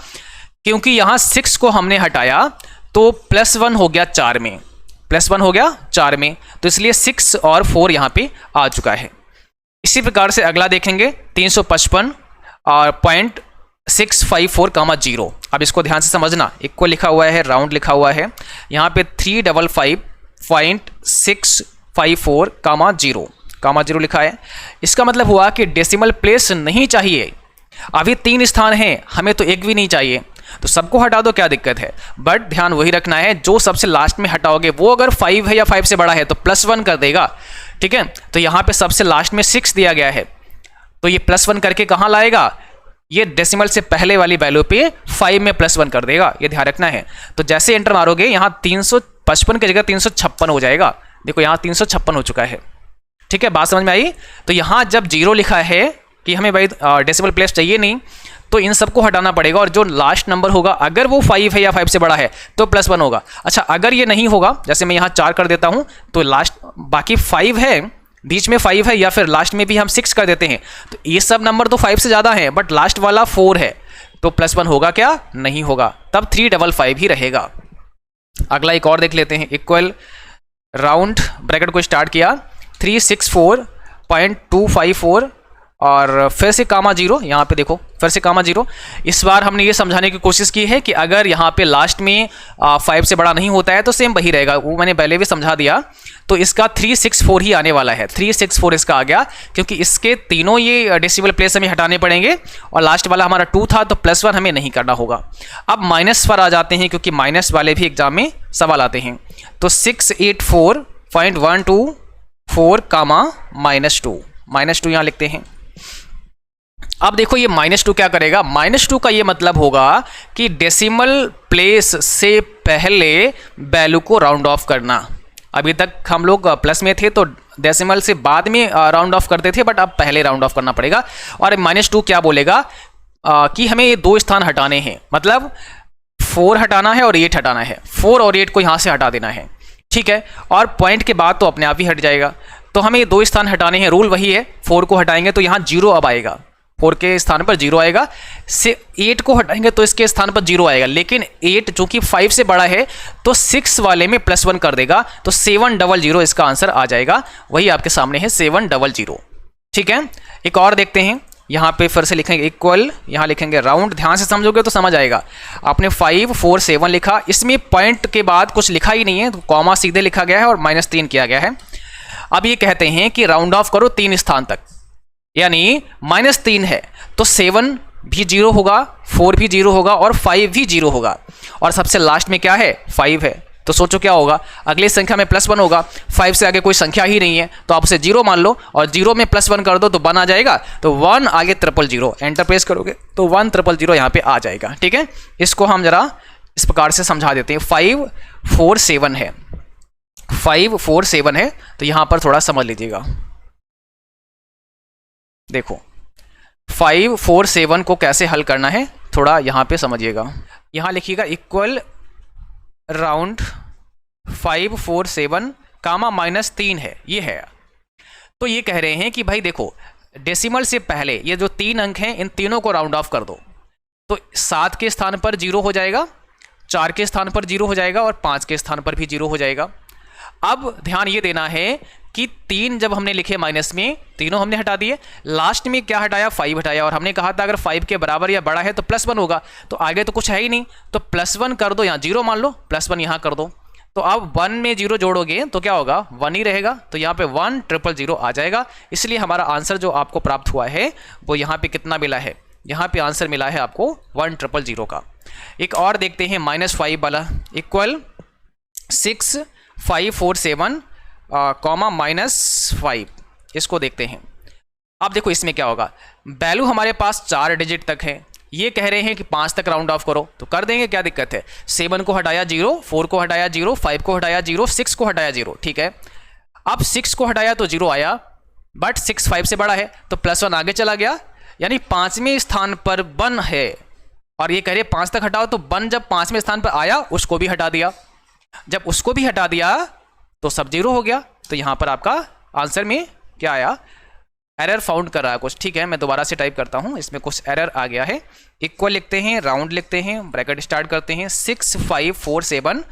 क्योंकि यहाँ 6 को हमने हटाया तो +1 हो गया 4 में, +1 हो गया 4 में, तो इसलिए 6 और 4 यहाँ पे आ चुका है। इसी प्रकार से अगला देखेंगे 355 और 0.654 कामा 0। अब इसको ध्यान से समझना, इक्वल लिखा हुआ है, राउंड लिखा हुआ है, यहाँ पे 355.654 कामा 0 लिखा है। इसका मतलब हुआ कि डेसिमल प्लेस नहीं चाहिए। अभी 3 स्थान हैं, हमें तो एक भी नहीं चाहिए, तो सबको हटा दो, क्या दिक्कत है। बट ध्यान वही रखना है, जो सबसे लास्ट में हटाओगे वो अगर 5 है या 5 से बड़ा है तो +1 कर देगा, ठीक है। तो यहाँ पे सबसे लास्ट में 6 दिया गया है, तो ये +1 करके कहाँ लाएगा, ये डेसिमल से पहले वाली वैल्यू पे 5 में +1 कर देगा, ये ध्यान रखना है। तो जैसे एंटर मारोगे यहाँ 355 की जगह 356 हो जाएगा। देखो यहाँ 356 हो चुका है, ठीक है, बात समझ में आई। तो यहाँ जब 0 लिखा है कि हमें भाई डेसिमल प्लेस चाहिए नहीं, तो इन सबको हटाना पड़ेगा, और जो लास्ट नंबर होगा अगर वो 5 है या 5 से बड़ा है तो +1 होगा। अच्छा, अगर ये नहीं होगा, जैसे मैं यहाँ 4 कर देता हूँ, तो लास्ट बाकी 5 है, बीच में 5 है, या फिर लास्ट में भी हम 6 कर देते हैं, तो ये सब नंबर तो 5 से ज़्यादा है, बट लास्ट वाला 4 है, तो +1 होगा क्या, नहीं होगा, तब 355 ही रहेगा। अगला एक और देख लेते हैं, इक्वल राउंड ब्रैकेट को स्टार्ट किया 364.254 और फिर से कामा 0, यहाँ पे देखो फिर से कामा 0। इस बार हमने ये समझाने की कोशिश की है कि अगर यहाँ पे लास्ट में 5 से बड़ा नहीं होता है तो सेम वही रहेगा, वो मैंने पहले भी समझा दिया। तो इसका 364 ही आने वाला है, 364 इसका आ गया, क्योंकि इसके तीनों ये डेसिमल प्लेस हमें हटाने पड़ेंगे, और लास्ट वाला हमारा 2 था, तो +1 हमें नहीं करना होगा। अब माइनस पर आ जाते हैं, क्योंकि माइनस वाले भी एग्जाम में सवाल आते हैं। तो 684.124 कामा -2 यहाँ लिखते हैं। अब देखो ये -2 क्या करेगा, -2 का ये मतलब होगा कि डेसिमल प्लेस से पहले वैल्यू को राउंड ऑफ करना। अभी तक हम लोग प्लस में थे तो डेसिमल से बाद में राउंड ऑफ करते थे, बट अब पहले राउंड ऑफ करना पड़ेगा। और -2 क्या बोलेगा कि हमें ये 2 स्थान हटाने हैं, मतलब 4 हटाना है और 8 हटाना है, 4 और 8 को यहाँ से हटा देना है, ठीक है। और पॉइंट के बाद तो अपने आप ही हट जाएगा, तो हमें ये 2 स्थान हटाने हैं, रूल वही है। 4 को हटाएंगे तो यहाँ 0 अब आएगा, 4 के स्थान पर 0 आएगा, से 8 को हटाएंगे तो इसके स्थान पर 0 आएगा, लेकिन 8 चूंकि 5 से बड़ा है तो 6 वाले में +1 कर देगा, तो 700 इसका आंसर आ जाएगा। वही आपके सामने है 700, ठीक है। एक और देखते हैं, यहाँ पे फिर से लिखेंगे इक्वल, यहाँ लिखेंगे राउंड, ध्यान से समझोगे तो समझ आएगा। आपने 5 4 7 लिखा, इसमें पॉइंट के बाद कुछ लिखा ही नहीं है, तो कॉमा सीधे लिखा गया है और -3 किया गया है। अब ये कहते हैं कि राउंड ऑफ करो 3 स्थान तक, यानी -3 है तो 7 भी 0 होगा, 4 भी 0 होगा और 5 भी 0 होगा, और सबसे लास्ट में क्या है 5 है। तो सोचो क्या होगा, अगली संख्या में +1 होगा, 5 से आगे कोई संख्या ही नहीं है, तो आप उसे 0 मान लो, और 0 में +1 कर दो तो 1 आ जाएगा, तो 1 आगे 000, एंटर प्रेस करोगे तो 1000 यहाँ पे आ जाएगा, ठीक है। इसको हम जरा इस प्रकार से समझा देते हैं। 5 4 7 है, 5 4 7 है, तो यहाँ पर थोड़ा समझ लीजिएगा। देखो 5 4 7 को कैसे हल करना है, थोड़ा यहाँ पे समझिएगा। यहाँ लिखिएगा इक्वल राउंड 5 4 7 कामा -3 है, ये है। तो ये कह रहे हैं कि भाई देखो डेसिमल से पहले ये जो 3 अंक हैं, इन तीनों को राउंड ऑफ कर दो, तो 7 के स्थान पर 0 हो जाएगा, 4 के स्थान पर 0 हो जाएगा, और 5 के स्थान पर भी 0 हो जाएगा। अब ध्यान ये देना है कि 3 जब हमने लिखे माइनस में, तीनों हमने हटा दिए, लास्ट में क्या हटाया 5 हटाया, और हमने कहा था अगर 5 के बराबर या बड़ा है तो +1 होगा, तो आगे तो कुछ है ही नहीं, तो +1 कर दो, यहाँ 0 मान लो, +1 यहाँ कर दो, तो अब 1 में 0 जोड़ोगे तो क्या होगा 1 ही रहेगा, तो यहाँ पे 1000 आ जाएगा। इसलिए हमारा आंसर जो आपको प्राप्त हुआ है वो यहाँ पे कितना मिला है, यहाँ पे आंसर मिला है आपको 1000 का। एक और देखते हैं -5 वाला, इक्वल 6 5 4 7 कॉमा -5, इसको देखते हैं। अब देखो इसमें क्या होगा, वैल्यू हमारे पास 4 डिजिट तक है, ये कह रहे हैं कि 5 तक राउंड ऑफ करो, तो कर देंगे, क्या दिक्कत है। 7 को हटाया 0, 4 को हटाया 0, 5 को हटाया 0, 6 को हटाया 0, ठीक है। अब 6 को हटाया तो 0 आया, बट 6 5 से बड़ा है तो +1 आगे चला गया, यानी 5वें स्थान पर 1 है, और ये कह रहे 5 तक हटाओ, तो 1 जब 5वें स्थान पर आया उसको भी हटा दिया, जब उसको भी हटा दिया तो सब 0 हो गया। तो यहाँ पर आपका आंसर में क्या आया, एरर फाउंड कर रहा है कुछ, ठीक है। मैं दोबारा से टाइप करता हूँ, इसमें कुछ एरर आ गया है। इक्वल लिखते हैं, राउंड लिखते हैं, ब्रैकेट स्टार्ट करते हैं, 6 5 4 7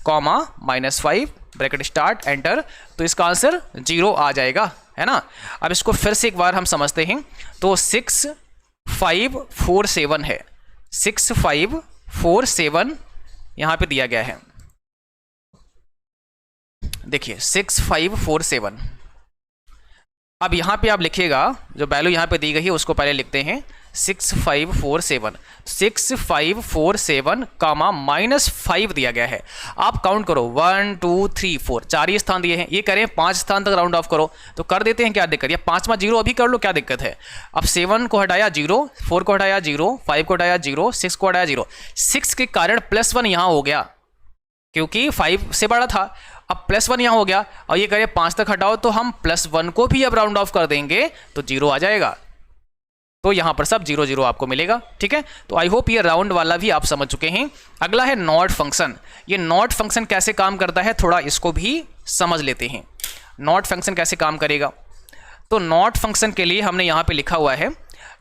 कॉमा -5 ब्रैकेट स्टार्ट एंटर, तो इसका आंसर 0 आ जाएगा, है ना। अब इसको फिर से एक बार हम समझते हैं। तो 6547 है, 6547 यहां पे दिया गया है, देखिए 6547। अब यहाँ पे आप लिखिएगा, जो वैल्यू यहाँ पे दी गई है उसको पहले लिखते हैं 6547 कामा -5 दिया गया है। आप काउंट करो 1 2 3 4, 4 ही स्थान दिए हैं, ये करें 5 स्थान तक राउंड ऑफ करो तो कर देते हैं, क्या दिक्कत है। 5वां 0 अभी कर लो, क्या दिक्कत है। अब 7 को हटाया 0, 4 को हटाया 0, 5 को हटाया 0, 6 को हटाया 0, 6 के कारण +1 यहाँ हो गया क्योंकि 5 से बड़ा था। अब +1 यहाँ हो गया और ये करें 5 तक हटाओ तो हम +1 को भी अब राउंड ऑफ कर देंगे तो 0 आ जाएगा। तो यहाँ पर सब 0 0 आपको मिलेगा, ठीक है। तो आई होप ये राउंड वाला भी आप समझ चुके हैं। अगला है नॉट फंक्शन। ये नॉट फंक्शन कैसे काम करता है थोड़ा इसको भी समझ लेते हैं। नॉट फंक्शन कैसे काम करेगा, तो नॉट फंक्शन के लिए हमने यहाँ पे लिखा हुआ है,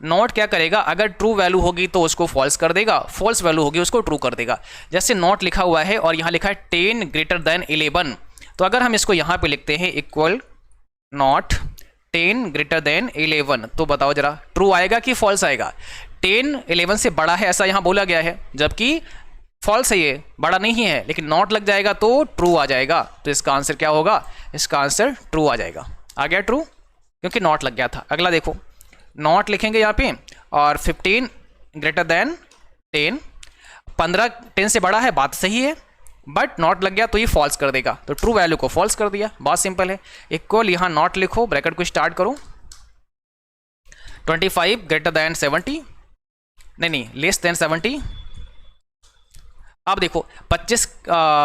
नॉट क्या करेगा, अगर ट्रू वैल्यू होगी तो उसको फॉल्स कर देगा, फॉल्स वैल्यू होगी उसको ट्रू कर देगा। जैसे नॉट लिखा हुआ है और यहाँ लिखा है 10 > 11, तो अगर हम इसको यहाँ पे लिखते हैं इक्वल नॉट 10 > 11, तो बताओ जरा ट्रू आएगा कि फॉल्स आएगा। 10 11 से बड़ा है ऐसा यहाँ बोला गया है, जबकि फॉल्स है, ये बड़ा नहीं है, लेकिन नॉट लग जाएगा तो ट्रू आ जाएगा। तो इसका आंसर क्या होगा, इसका आंसर ट्रू आ जाएगा। आ गया ट्रू, क्योंकि नॉट लग गया था। अगला देखो, नॉट लिखेंगे यहाँ पे और 15 > 10, 15 10 से बड़ा है, बात सही है, बट नॉट लग गया तो ये फॉल्स कर देगा, तो ट्रू वैल्यू को फॉल्स कर दिया, बहुत सिंपल है। इक्वल यहाँ नॉट लिखो, ब्रैकेट को स्टार्ट करो, 25 > 70, नहीं लेस देन 70। अब देखो 25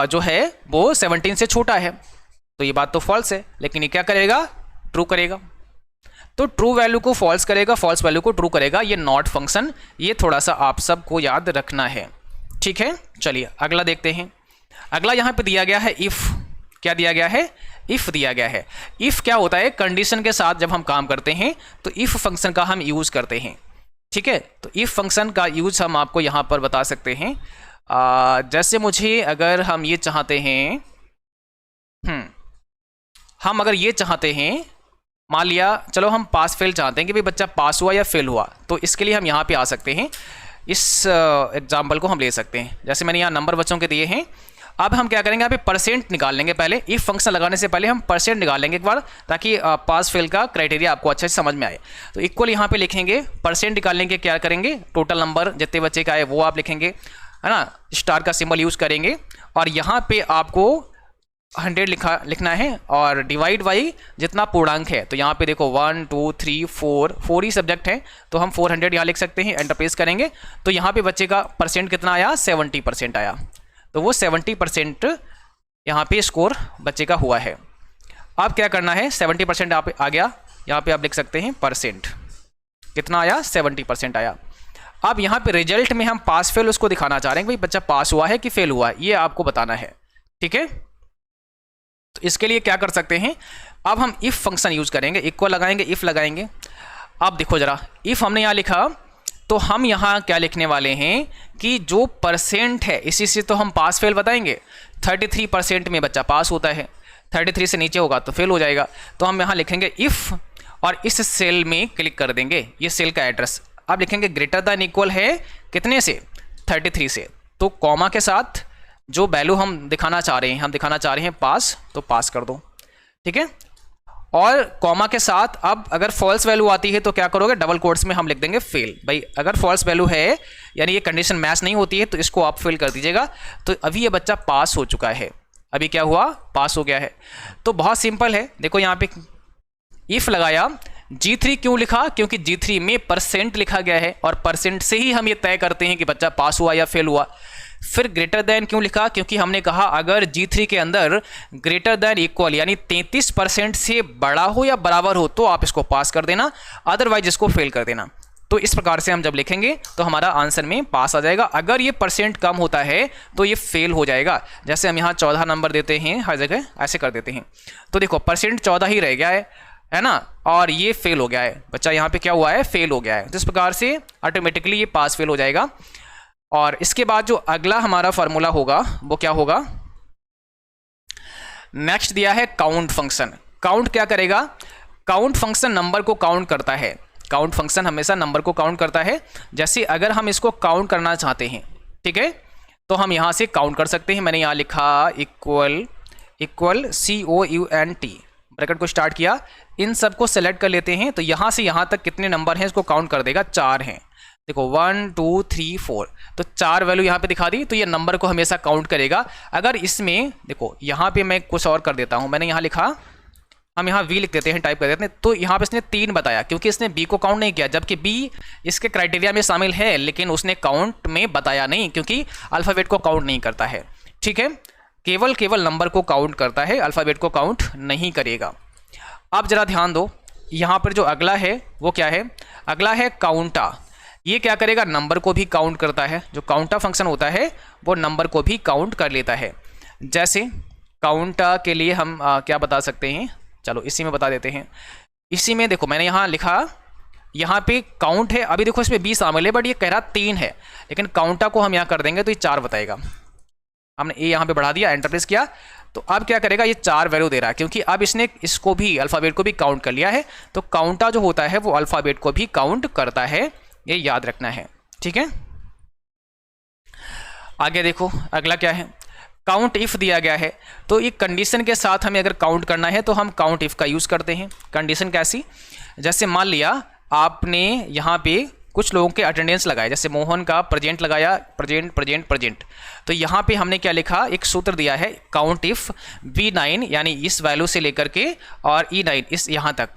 जो है वो 17 से छोटा है, तो ये बात तो फॉल्स है, लेकिन ये क्या करेगा, ट्रू करेगा। तो ट्रू वैल्यू को फॉल्स करेगा, फॉल्स वैल्यू को ट्रू करेगा, ये नॉट फंक्शन, ये थोड़ा सा आप सबको याद रखना है, ठीक है। चलिए अगला देखते हैं। अगला यहाँ पे दिया गया है इफ़। क्या दिया गया है, इफ़ दिया गया है। इफ़ क्या होता है, कंडीशन के साथ जब हम काम करते हैं तो इफ़ फंक्शन का हम यूज़ करते हैं, ठीक है। तो इफ़ फंक्शन का यूज़ हम आपको यहाँ पर बता सकते हैं। जैसे मुझे अगर हम ये चाहते हैं, हम अगर ये चाहते हैं, मान लिया चलो हम पास फेल चाहते हैं कि भाई बच्चा पास हुआ या फेल हुआ, तो इसके लिए हम यहाँ पे आ सकते हैं। इस एग्जाम्पल को हम ले सकते हैं, जैसे मैंने यहाँ नंबर बच्चों के दिए हैं। अब हम क्या करेंगे, यहाँ पे परसेंट निकाल लेंगे। पहले इफ फंक्शन लगाने से पहले हम परसेंट निकाल लेंगे एक बार, ताकि पास फेल का क्राइटेरिया आपको अच्छे से समझ में आए। तो इक्वल यहाँ पे लिखेंगे, परसेंट निकालने के क्या करेंगे, टोटल नंबर जितने बच्चे का है वो आप लिखेंगे, है ना, स्टार का सिंबल यूज़ करेंगे। और यहाँ पे आपको 100 लिखना है और डिवाइड बाई जितना पूर्णांक है। तो यहाँ पे देखो 1 2 3 4 ही सब्जेक्ट है, तो हम 400 यहाँ लिख सकते हैं, एंटर प्रेस करेंगे तो यहाँ पे बच्चे का परसेंट कितना आया, 70% आया। तो वो 70% यहाँ पे स्कोर बच्चे का हुआ है। अब क्या करना है, 70% आप आ गया, यहाँ पे आप लिख सकते हैं परसेंट कितना आया, 70% आया। अब यहाँ पे रिजल्ट में हम पास फेल उसको दिखाना चाह रहे हैं, भाई बच्चा पास हुआ है कि फेल हुआ है, ये आपको बताना है, ठीक है। तो इसके लिए क्या कर सकते हैं, अब हम इफ़ फंक्शन यूज़ करेंगे, इक्वल लगाएंगे, इफ़ लगाएंगे। अब देखो जरा, इफ़ हमने यहाँ लिखा तो हम यहाँ क्या लिखने वाले हैं कि जो परसेंट है इसी से तो हम पास फेल बताएंगे। 33% में बच्चा पास होता है, 33 से नीचे होगा तो फेल हो जाएगा। तो हम यहाँ लिखेंगे इफ़ और इस सेल में क्लिक कर देंगे, ये सेल का एड्रेस। अब लिखेंगे ग्रेटर दैन इक्वल है कितने से, 33 से। तो कॉमा के साथ जो वैल्यू हम दिखाना चाह रहे हैं, हम दिखाना चाह रहे हैं पास, तो पास कर दो, ठीक है। और कॉमा के साथ अब अगर फॉल्स वैल्यू आती है तो क्या करोगे, डबल कोट्स में हम लिख देंगे फेल। भाई अगर फॉल्स वैल्यू है यानी ये कंडीशन मैच नहीं होती है तो इसको आप फेल कर दीजिएगा। तो अभी ये बच्चा पास हो चुका है, अभी क्या हुआ, पास हो गया है। तो बहुत सिंपल है, देखो यहाँ पे इफ लगाया, G3 क्यों लिखा, क्योंकि G3 में परसेंट लिखा गया है और परसेंट से ही हम ये तय करते हैं कि बच्चा पास हुआ या फेल हुआ। फिर ग्रेटर देन क्यों लिखा, क्योंकि हमने कहा अगर G3 के अंदर ग्रेटर देन इक्वल यानी 33% से बड़ा हो या बराबर हो तो आप इसको पास कर देना, अदरवाइज इसको फेल कर देना। तो इस प्रकार से हम जब लिखेंगे तो हमारा आंसर में पास आ जाएगा। अगर ये परसेंट कम होता है तो ये फेल हो जाएगा। जैसे हम यहाँ 14 नंबर देते हैं, हर जगह ऐसे कर देते हैं। तो देखो परसेंट 14 ही रह गया है ना, और ये फेल हो गया है, बच्चा यहाँ पे क्या हुआ है, फेल हो गया है। तो इस प्रकार से ऑटोमेटिकली ये पास फेल हो जाएगा। और इसके बाद जो अगला हमारा फार्मूला होगा वो क्या होगा, नेक्स्ट दिया है काउंट फंक्शन। काउंट क्या करेगा? काउंट फंक्शन नंबर को काउंट करता है। काउंट फंक्शन हमेशा नंबर को काउंट करता है। जैसे अगर हम इसको काउंट करना चाहते हैं, ठीक है, तो हम यहाँ से काउंट कर सकते हैं। मैंने यहाँ लिखा इक्वल COUNT, ब्रैकेट को स्टार्ट किया, इन सब को सेलेक्ट कर लेते हैं। तो यहाँ से यहाँ तक कितने नंबर हैं इसको काउंट कर देगा, 4 हैं। देखो 1 2 3 4, तो 4 वैल्यू यहाँ पे दिखा दी, तो ये नंबर को हमेशा काउंट करेगा। अगर इसमें देखो यहाँ पे मैं कुछ और कर देता हूँ, मैंने यहाँ लिखा, हम यहाँ V लिख देते हैं, टाइप कर देते हैं, तो यहाँ पे इसने 3 बताया क्योंकि इसने B को काउंट नहीं किया, जबकि B इसके क्राइटेरिया में शामिल है, लेकिन उसने काउंट में बताया नहीं क्योंकि अल्फ़ाबेट को काउंट नहीं करता है। ठीक है, केवल नंबर को काउंट करता है, अल्फ़ाबेट को काउंट नहीं करेगा। अब जरा ध्यान दो, यहाँ पर जो अगला है वो क्या है? अगला है काउंटा। ये क्या करेगा? नंबर को भी काउंट करता है। जो काउंटा फंक्शन होता है वो नंबर को भी काउंट कर लेता है। जैसे काउंटा के लिए हम क्या बता सकते हैं, चलो इसी में बता देते हैं। इसी में देखो मैंने यहाँ लिखा, यहाँ पे काउंट है, अभी देखो इसमें 20 शामिल है, बट ये कह रहा 3 है, लेकिन काउंटा को हम यहाँ कर देंगे तो ये 4 बताएगा। हमने ए यहाँ पे बढ़ा दिया, एंटर प्रेस किया, तो अब क्या करेगा? ये 4 वैल्यू दे रहा है क्योंकि अब इसने इसको भी, अल्फ़ाबेट को भी काउंट कर लिया है। तो काउंटा जो होता है वो अल्फ़ाबेट को भी काउंट करता है, ये याद रखना है। ठीक है, आगे देखो अगला क्या है? काउंट इफ़ दिया गया है, तो ये कंडीशन के साथ हमें अगर काउंट करना है तो हम काउंट इफ़ का यूज़ करते हैं। कंडीशन कैसी? जैसे मान लिया आपने यहाँ पे कुछ लोगों के अटेंडेंस लगाए, जैसे मोहन का प्रेजेंट लगाया, प्रेजेंट, तो यहाँ पे हमने क्या लिखा? एक सूत्र दिया है, काउंट इफ़ V9 यानी इस वैल्यू से लेकर के और E9 इस यहाँ तक,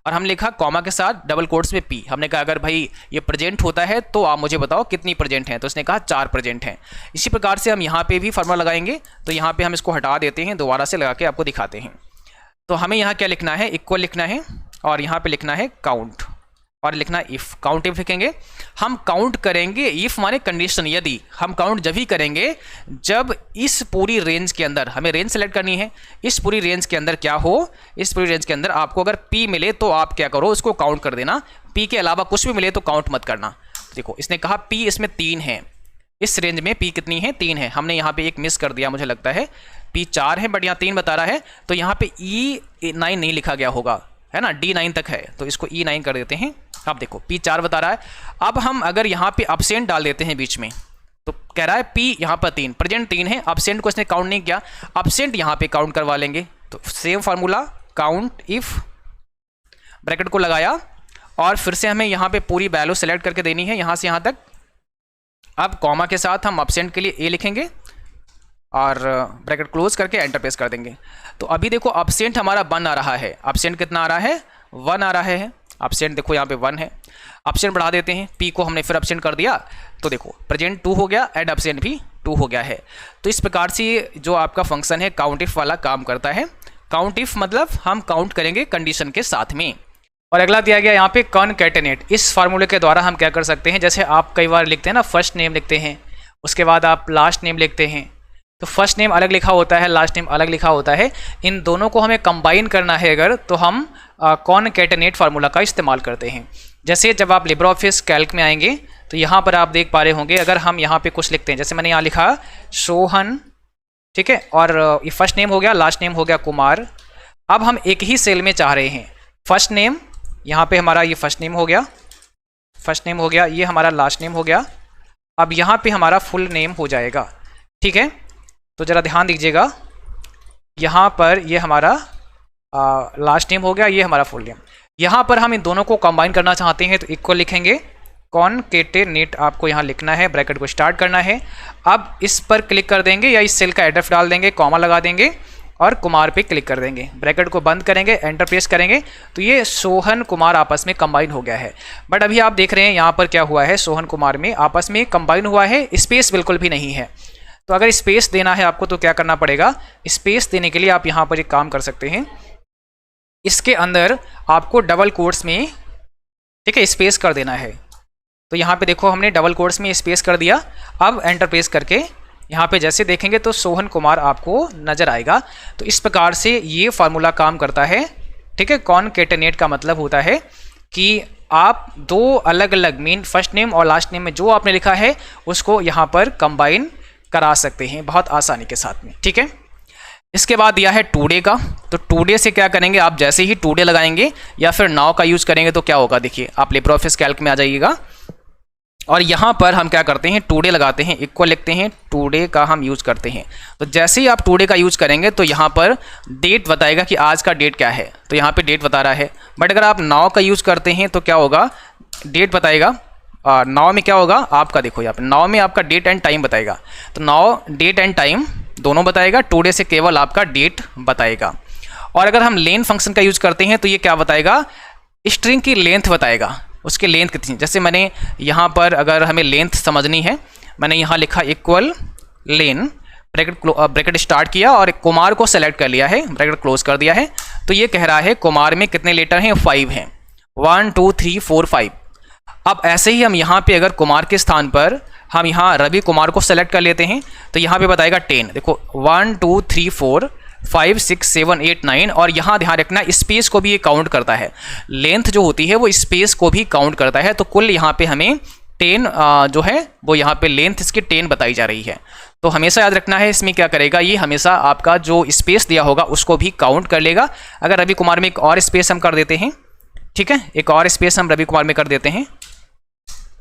और हम लिखा कॉमा के साथ डबल कोट्स में P। हमने कहा अगर भाई ये प्रेजेंट होता है तो आप मुझे बताओ कितनी प्रेजेंट हैं, तो उसने कहा 4 प्रेजेंट हैं। इसी प्रकार से हम यहाँ पे भी फार्मूला लगाएंगे, तो यहाँ पे हम इसको हटा देते हैं, दोबारा से लगा के आपको दिखाते हैं। तो हमें यहाँ क्या लिखना है? इक्वल लिखना है, और यहाँ पे लिखना है काउंट, और लिखना इफ़। काउंट इफ लिखेंगे, हम काउंट करेंगे, इफ़ माने कंडीशन, यदि हम काउंट जब ही करेंगे जब इस पूरी रेंज के अंदर, हमें रेंज सेलेक्ट करनी है, इस पूरी रेंज के अंदर क्या हो, इस पूरी रेंज के अंदर आपको अगर P मिले तो आप क्या करो? उसको काउंट कर देना, P के अलावा कुछ भी मिले तो काउंट मत करना। देखो इसने कहा P इसमें 3 है, इस रेंज में P कितनी है? 3 है। हमने यहाँ पे एक मिस कर दिया, मुझे लगता है P 4 है, बट यहाँ 3 बता रहा है, तो यहाँ पे E9 नहीं लिखा गया होगा, है ना, D9 तक है, तो इसको E9 कर देते हैं। अब देखो P 4 बता रहा है। अब हम अगर यहाँ पे अब्सेंट डाल देते हैं बीच में, तो कह रहा है P यहाँ पर 3, प्रेजेंट 3 है, अब्सेंट को इसने काउंट नहीं किया, अब्सेंट यहाँ पे काउंट करवा लेंगे। तो same formula, count if, bracket को लगाया, और फिर से हमें यहाँ पे पूरी वैल्यू सेलेक्ट करके देनी है यहाँ से यहाँ तक। अब कॉमा के साथ हम अब्सेंट के लिए A लिखेंगे और ब्रैकेट क्लोज करके एंटर प्रेस कर देंगे। तो अभी देखो अब्सेंट हमारा 1 आ रहा है, अब्सेंट कितना आ रहा है? 1 आ रहा है। अब्सेंट देखो यहाँ पे 1 है, अब्सेंट बढ़ा देते हैं, P को हमने फिर अब्सेंट कर दिया, तो देखो प्रेजेंट 2 हो गया एंड अब्सेंट भी 2 हो गया है। तो इस प्रकार से जो आपका फंक्शन है काउंट इफ वाला काम करता है। काउंट इफ मतलब हम काउंट करेंगे कंडीशन के साथ में। और अगला दिया गया यहाँ पे कॉनकैटेनेट। इस फार्मूले के द्वारा हम क्या कर सकते हैं? जैसे आप कई बार लिखते हैं ना, फर्स्ट नेम लिखते हैं, उसके बाद आप लास्ट नेम लिखते हैं, तो फर्स्ट नेम अलग लिखा होता है, लास्ट नेम अलग लिखा होता है, इन दोनों को हमें कंबाइन करना है अगर, तो हम कॉनकैटेनेट फार्मूला का इस्तेमाल करते हैं। जैसे जब आप लिब्रे ऑफिस कैल्क में आएंगे तो यहाँ पर आप देख पा रहे होंगे, अगर हम यहाँ पे कुछ लिखते हैं, जैसे मैंने यहाँ लिखा सोहन, ठीक है, और ये फर्स्ट नेम हो गया, लास्ट नेम हो गया कुमार। अब हम एक ही सेल में चाह रहे हैं, फर्स्ट नेम, यहाँ पे हमारा ये फर्स्ट नेम हो गया, फर्स्ट नेम हो गया, ये हमारा लास्ट नेम हो गया, अब यहाँ पे हमारा फुल नेम हो जाएगा। ठीक है, तो ज़रा ध्यान दीजिएगा, यहाँ पर ये हमारा लास्ट नेम हो गया, ये हमारा फुल नेम। यहाँ पर हम इन दोनों को कंबाइन करना चाहते हैं तो इक्वल लिखेंगे, कॉनकैटेनेट आपको यहाँ लिखना है, ब्रैकेट को स्टार्ट करना है। अब इस पर क्लिक कर देंगे या इस सेल का एड्रेस डाल देंगे, कॉमा लगा देंगे और कुमार पे क्लिक कर देंगे, ब्रैकेट को बंद करेंगे, एंटर प्रेस करेंगे, तो ये सोहन कुमार आपस में कंबाइन हो गया है। बट अभी आप देख रहे हैं यहाँ पर क्या हुआ है, सोहन कुमार में आपस में कंबाइन हुआ है, स्पेस बिल्कुल भी नहीं है। तो अगर स्पेस देना है आपको तो क्या करना पड़ेगा? स्पेस देने के लिए आप यहाँ पर एक काम कर सकते हैं, इसके अंदर आपको डबल कोट्स में, ठीक है, स्पेस कर देना है। तो यहाँ पे देखो हमने डबल कोट्स में स्पेस कर दिया। अब एंटर प्रेस करके यहाँ पे जैसे देखेंगे तो सोहन कुमार आपको नज़र आएगा। तो इस प्रकार से ये फार्मूला काम करता है। ठीक है, कॉनकैटेनेट का मतलब होता है कि आप दो अलग अलग मीन फर्स्ट नेम और लास्ट नेम में जो आपने लिखा है उसको यहाँ पर कंबाइन करा सकते हैं बहुत आसानी के साथ में। ठीक है, इसके बाद दिया है टुडे का, तो टुडे से क्या करेंगे आप, जैसे ही टुडे लगाएंगे या फिर नाउ का यूज़ करेंगे तो क्या होगा, देखिए आप लिब्रियोफिस कैल्क में आ जाइएगा और यहाँ पर हम क्या करते हैं, टुडे लगाते हैं, इक्वल लिखते हैं, टुडे का हम यूज़ करते हैं। तो जैसे ही आप टुडे का यूज़ करेंगे तो यहाँ पर डेट बताएगा कि आज का डेट क्या है, तो यहाँ पे डेट बता रहा है। बट अगर आप नाउ का यूज़ करते हैं तो क्या होगा, डेट बताएगा, नाउ में क्या होगा आपका, देखो यहाँ पे नाउ में आपका डेट एंड टाइम बताएगा, तो नाउ डेट एंड टाइम दोनों बताएगा, टुडे से केवल आपका डेट बताएगा। और अगर हम लेन फंक्शन का यूज़ करते हैं तो ये क्या बताएगा, स्ट्रिंग की लेंथ बताएगा, उसकी लेंथ कितनी। जैसे मैंने यहाँ पर अगर हमें लेंथ समझनी है, मैंने यहाँ लिखा इक्वल लेन, ब्रैकेट स्टार्ट किया और कुमार को सेलेक्ट कर लिया है, ब्रैकेट क्लोज कर दिया है। तो ये कह रहा है कुमार में कितने लेटर हैं, 5 हैं, 1 2 3 4 5। अब ऐसे ही हम यहाँ पे अगर कुमार के स्थान पर हम यहाँ रवि कुमार को सेलेक्ट कर लेते हैं तो यहाँ पे बताएगा 10। देखो 1 2 3 4 5 6 7 8 9, और यहाँ ध्यान रखना स्पेस को भी ये काउंट करता है, लेंथ जो होती है वो स्पेस को भी काउंट करता है। तो कुल यहाँ पे हमें 10 जो है वो यहाँ पे लेंथ इसकी 10 बताई जा रही है। तो हमेशा याद रखना है, इसमें क्या करेगा ये, हमेशा आपका जो स्पेस दिया होगा उसको भी काउंट कर लेगा। अगर रवि कुमार में एक और स्पेस हम कर देते हैं, ठीक है, एक और स्पेस हम रवि कुमार में कर देते हैं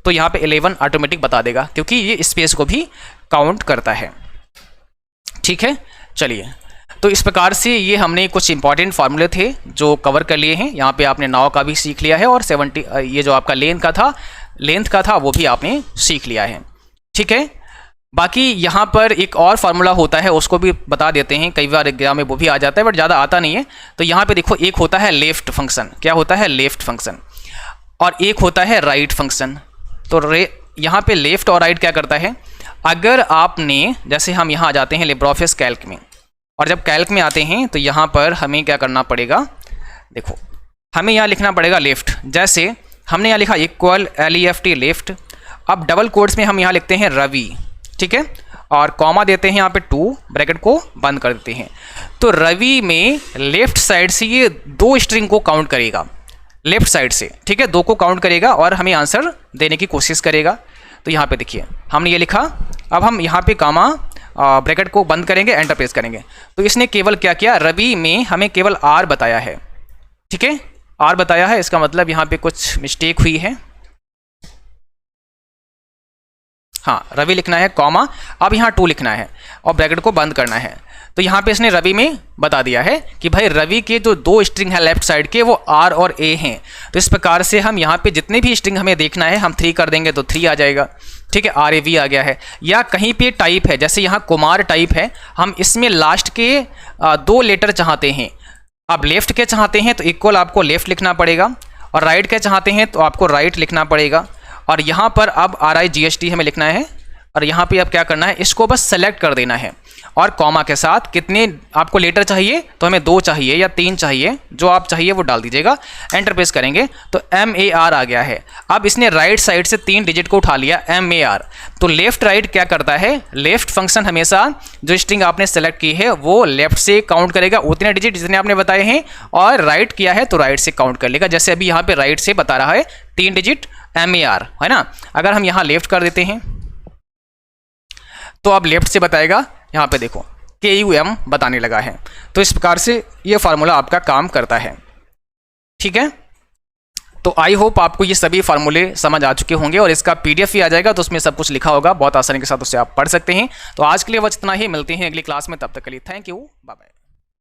तो यहाँ पे 11 ऑटोमेटिक बता देगा, क्योंकि ये स्पेस को भी काउंट करता है। ठीक है, चलिए, तो इस प्रकार से ये हमने कुछ इंपॉर्टेंट फार्मूले थे जो कवर कर लिए हैं। यहाँ पे आपने नाउ का भी सीख लिया है और 70 ये जो आपका लेंथ का था वो भी आपने सीख लिया है। ठीक है, बाकी यहाँ पर एक और फार्मूला होता है, उसको भी बता देते हैं, कई बार एग्जाम में वो भी आ जाता है बट ज़्यादा आता नहीं है। तो यहाँ पे देखो, एक होता है लेफ्ट फंक्शन, क्या होता है, लेफ्ट फंक्शन, और एक होता है राइट फंक्शन। तो यहाँ पे लेफ्ट और राइट क्या करता है, अगर आपने, जैसे हम यहाँ आ जाते हैं लिब्रियोफिस कैल्क में, और जब कैल्क में आते हैं तो यहाँ पर हमें क्या करना पड़ेगा, देखो हमें यहाँ लिखना पड़ेगा लेफ्ट। जैसे हमने यहाँ लिखा इक्वल LEFT लेफ्ट, अब डबल कोट्स में हम यहाँ लिखते हैं रवि, ठीक है, और कॉमा देते हैं यहाँ पे 2, ब्रैकेट को बंद कर देते हैं। तो रवि में लेफ्ट साइड से ये 2 स्ट्रिंग को काउंट करेगा, लेफ्ट साइड से, ठीक है, 2 को काउंट करेगा और हमें आंसर देने की कोशिश करेगा। तो यहाँ पे देखिए हमने ये लिखा, अब हम यहाँ पे कामा ब्रैकेट को बंद करेंगे, एंटर प्रेस करेंगे, तो इसने केवल क्या किया, रवि में हमें केवल R बताया है, ठीक है, R बताया है, इसका मतलब यहाँ पे कुछ मिस्टेक हुई है। हाँ, रवि लिखना है कॉमा, अब यहाँ 2 लिखना है और ब्रैकेट को बंद करना है। तो यहाँ पे इसने रवि में बता दिया है कि भाई रवि के जो 2 स्ट्रिंग है लेफ्ट साइड के वो R और A हैं। तो इस प्रकार से हम यहाँ पे जितने भी स्ट्रिंग हमें देखना है हम 3 कर देंगे तो 3 आ जाएगा, ठीक है, RAV आ गया है। या कहीं पे टाइप है, जैसे यहाँ कुमार टाइप है, हम इसमें लास्ट के 2 लेटर चाहते हैं। आप लेफ्ट के चाहते हैं तो इक्वल आपको लेफ्ट लिखना पड़ेगा, और राइट के चाहते हैं तो आपको राइट लिखना पड़ेगा। और यहाँ पर अब RIGHT हमें लिखना है, और यहाँ पे अब क्या करना है, इसको बस सेलेक्ट कर देना है, और कॉमा के साथ कितने आपको लेटर चाहिए, तो हमें 2 चाहिए या 3 चाहिए, जो आप चाहिए वो डाल दीजिएगा, एंटर प्रेस करेंगे तो MAR आ गया है। अब इसने राइट साइड से 3 डिजिट को उठा लिया, MAR। तो लेफ्ट राइट क्या करता है, लेफ्ट फंक्शन हमेशा जो स्ट्रिंग आपने सेलेक्ट की है वो लेफ्ट से काउंट करेगा उतने डिजिट जितने आपने बताए हैं, और राइट किया है तो राइट से काउंट कर लेगा। जैसे अभी यहाँ पे राइट से बता रहा है 3 डिजिट MAR, है ना। अगर हम यहाँ लेफ्ट कर देते हैं तो अब लेफ्ट से बताएगा, यहाँ पे देखो KUM बताने लगा है। तो इस प्रकार से ये फार्मूला आपका काम करता है, ठीक है। तो आई होप आपको ये सभी फार्मूले समझ आ चुके होंगे, और इसका PDF भी आ जाएगा तो उसमें सब कुछ लिखा होगा, बहुत आसानी के साथ उससे आप पढ़ सकते हैं। तो आज के लिए बस इतना ही, मिलते हैं अगली क्लास में, तब तक के लिए थैंक यू, बाय बाय।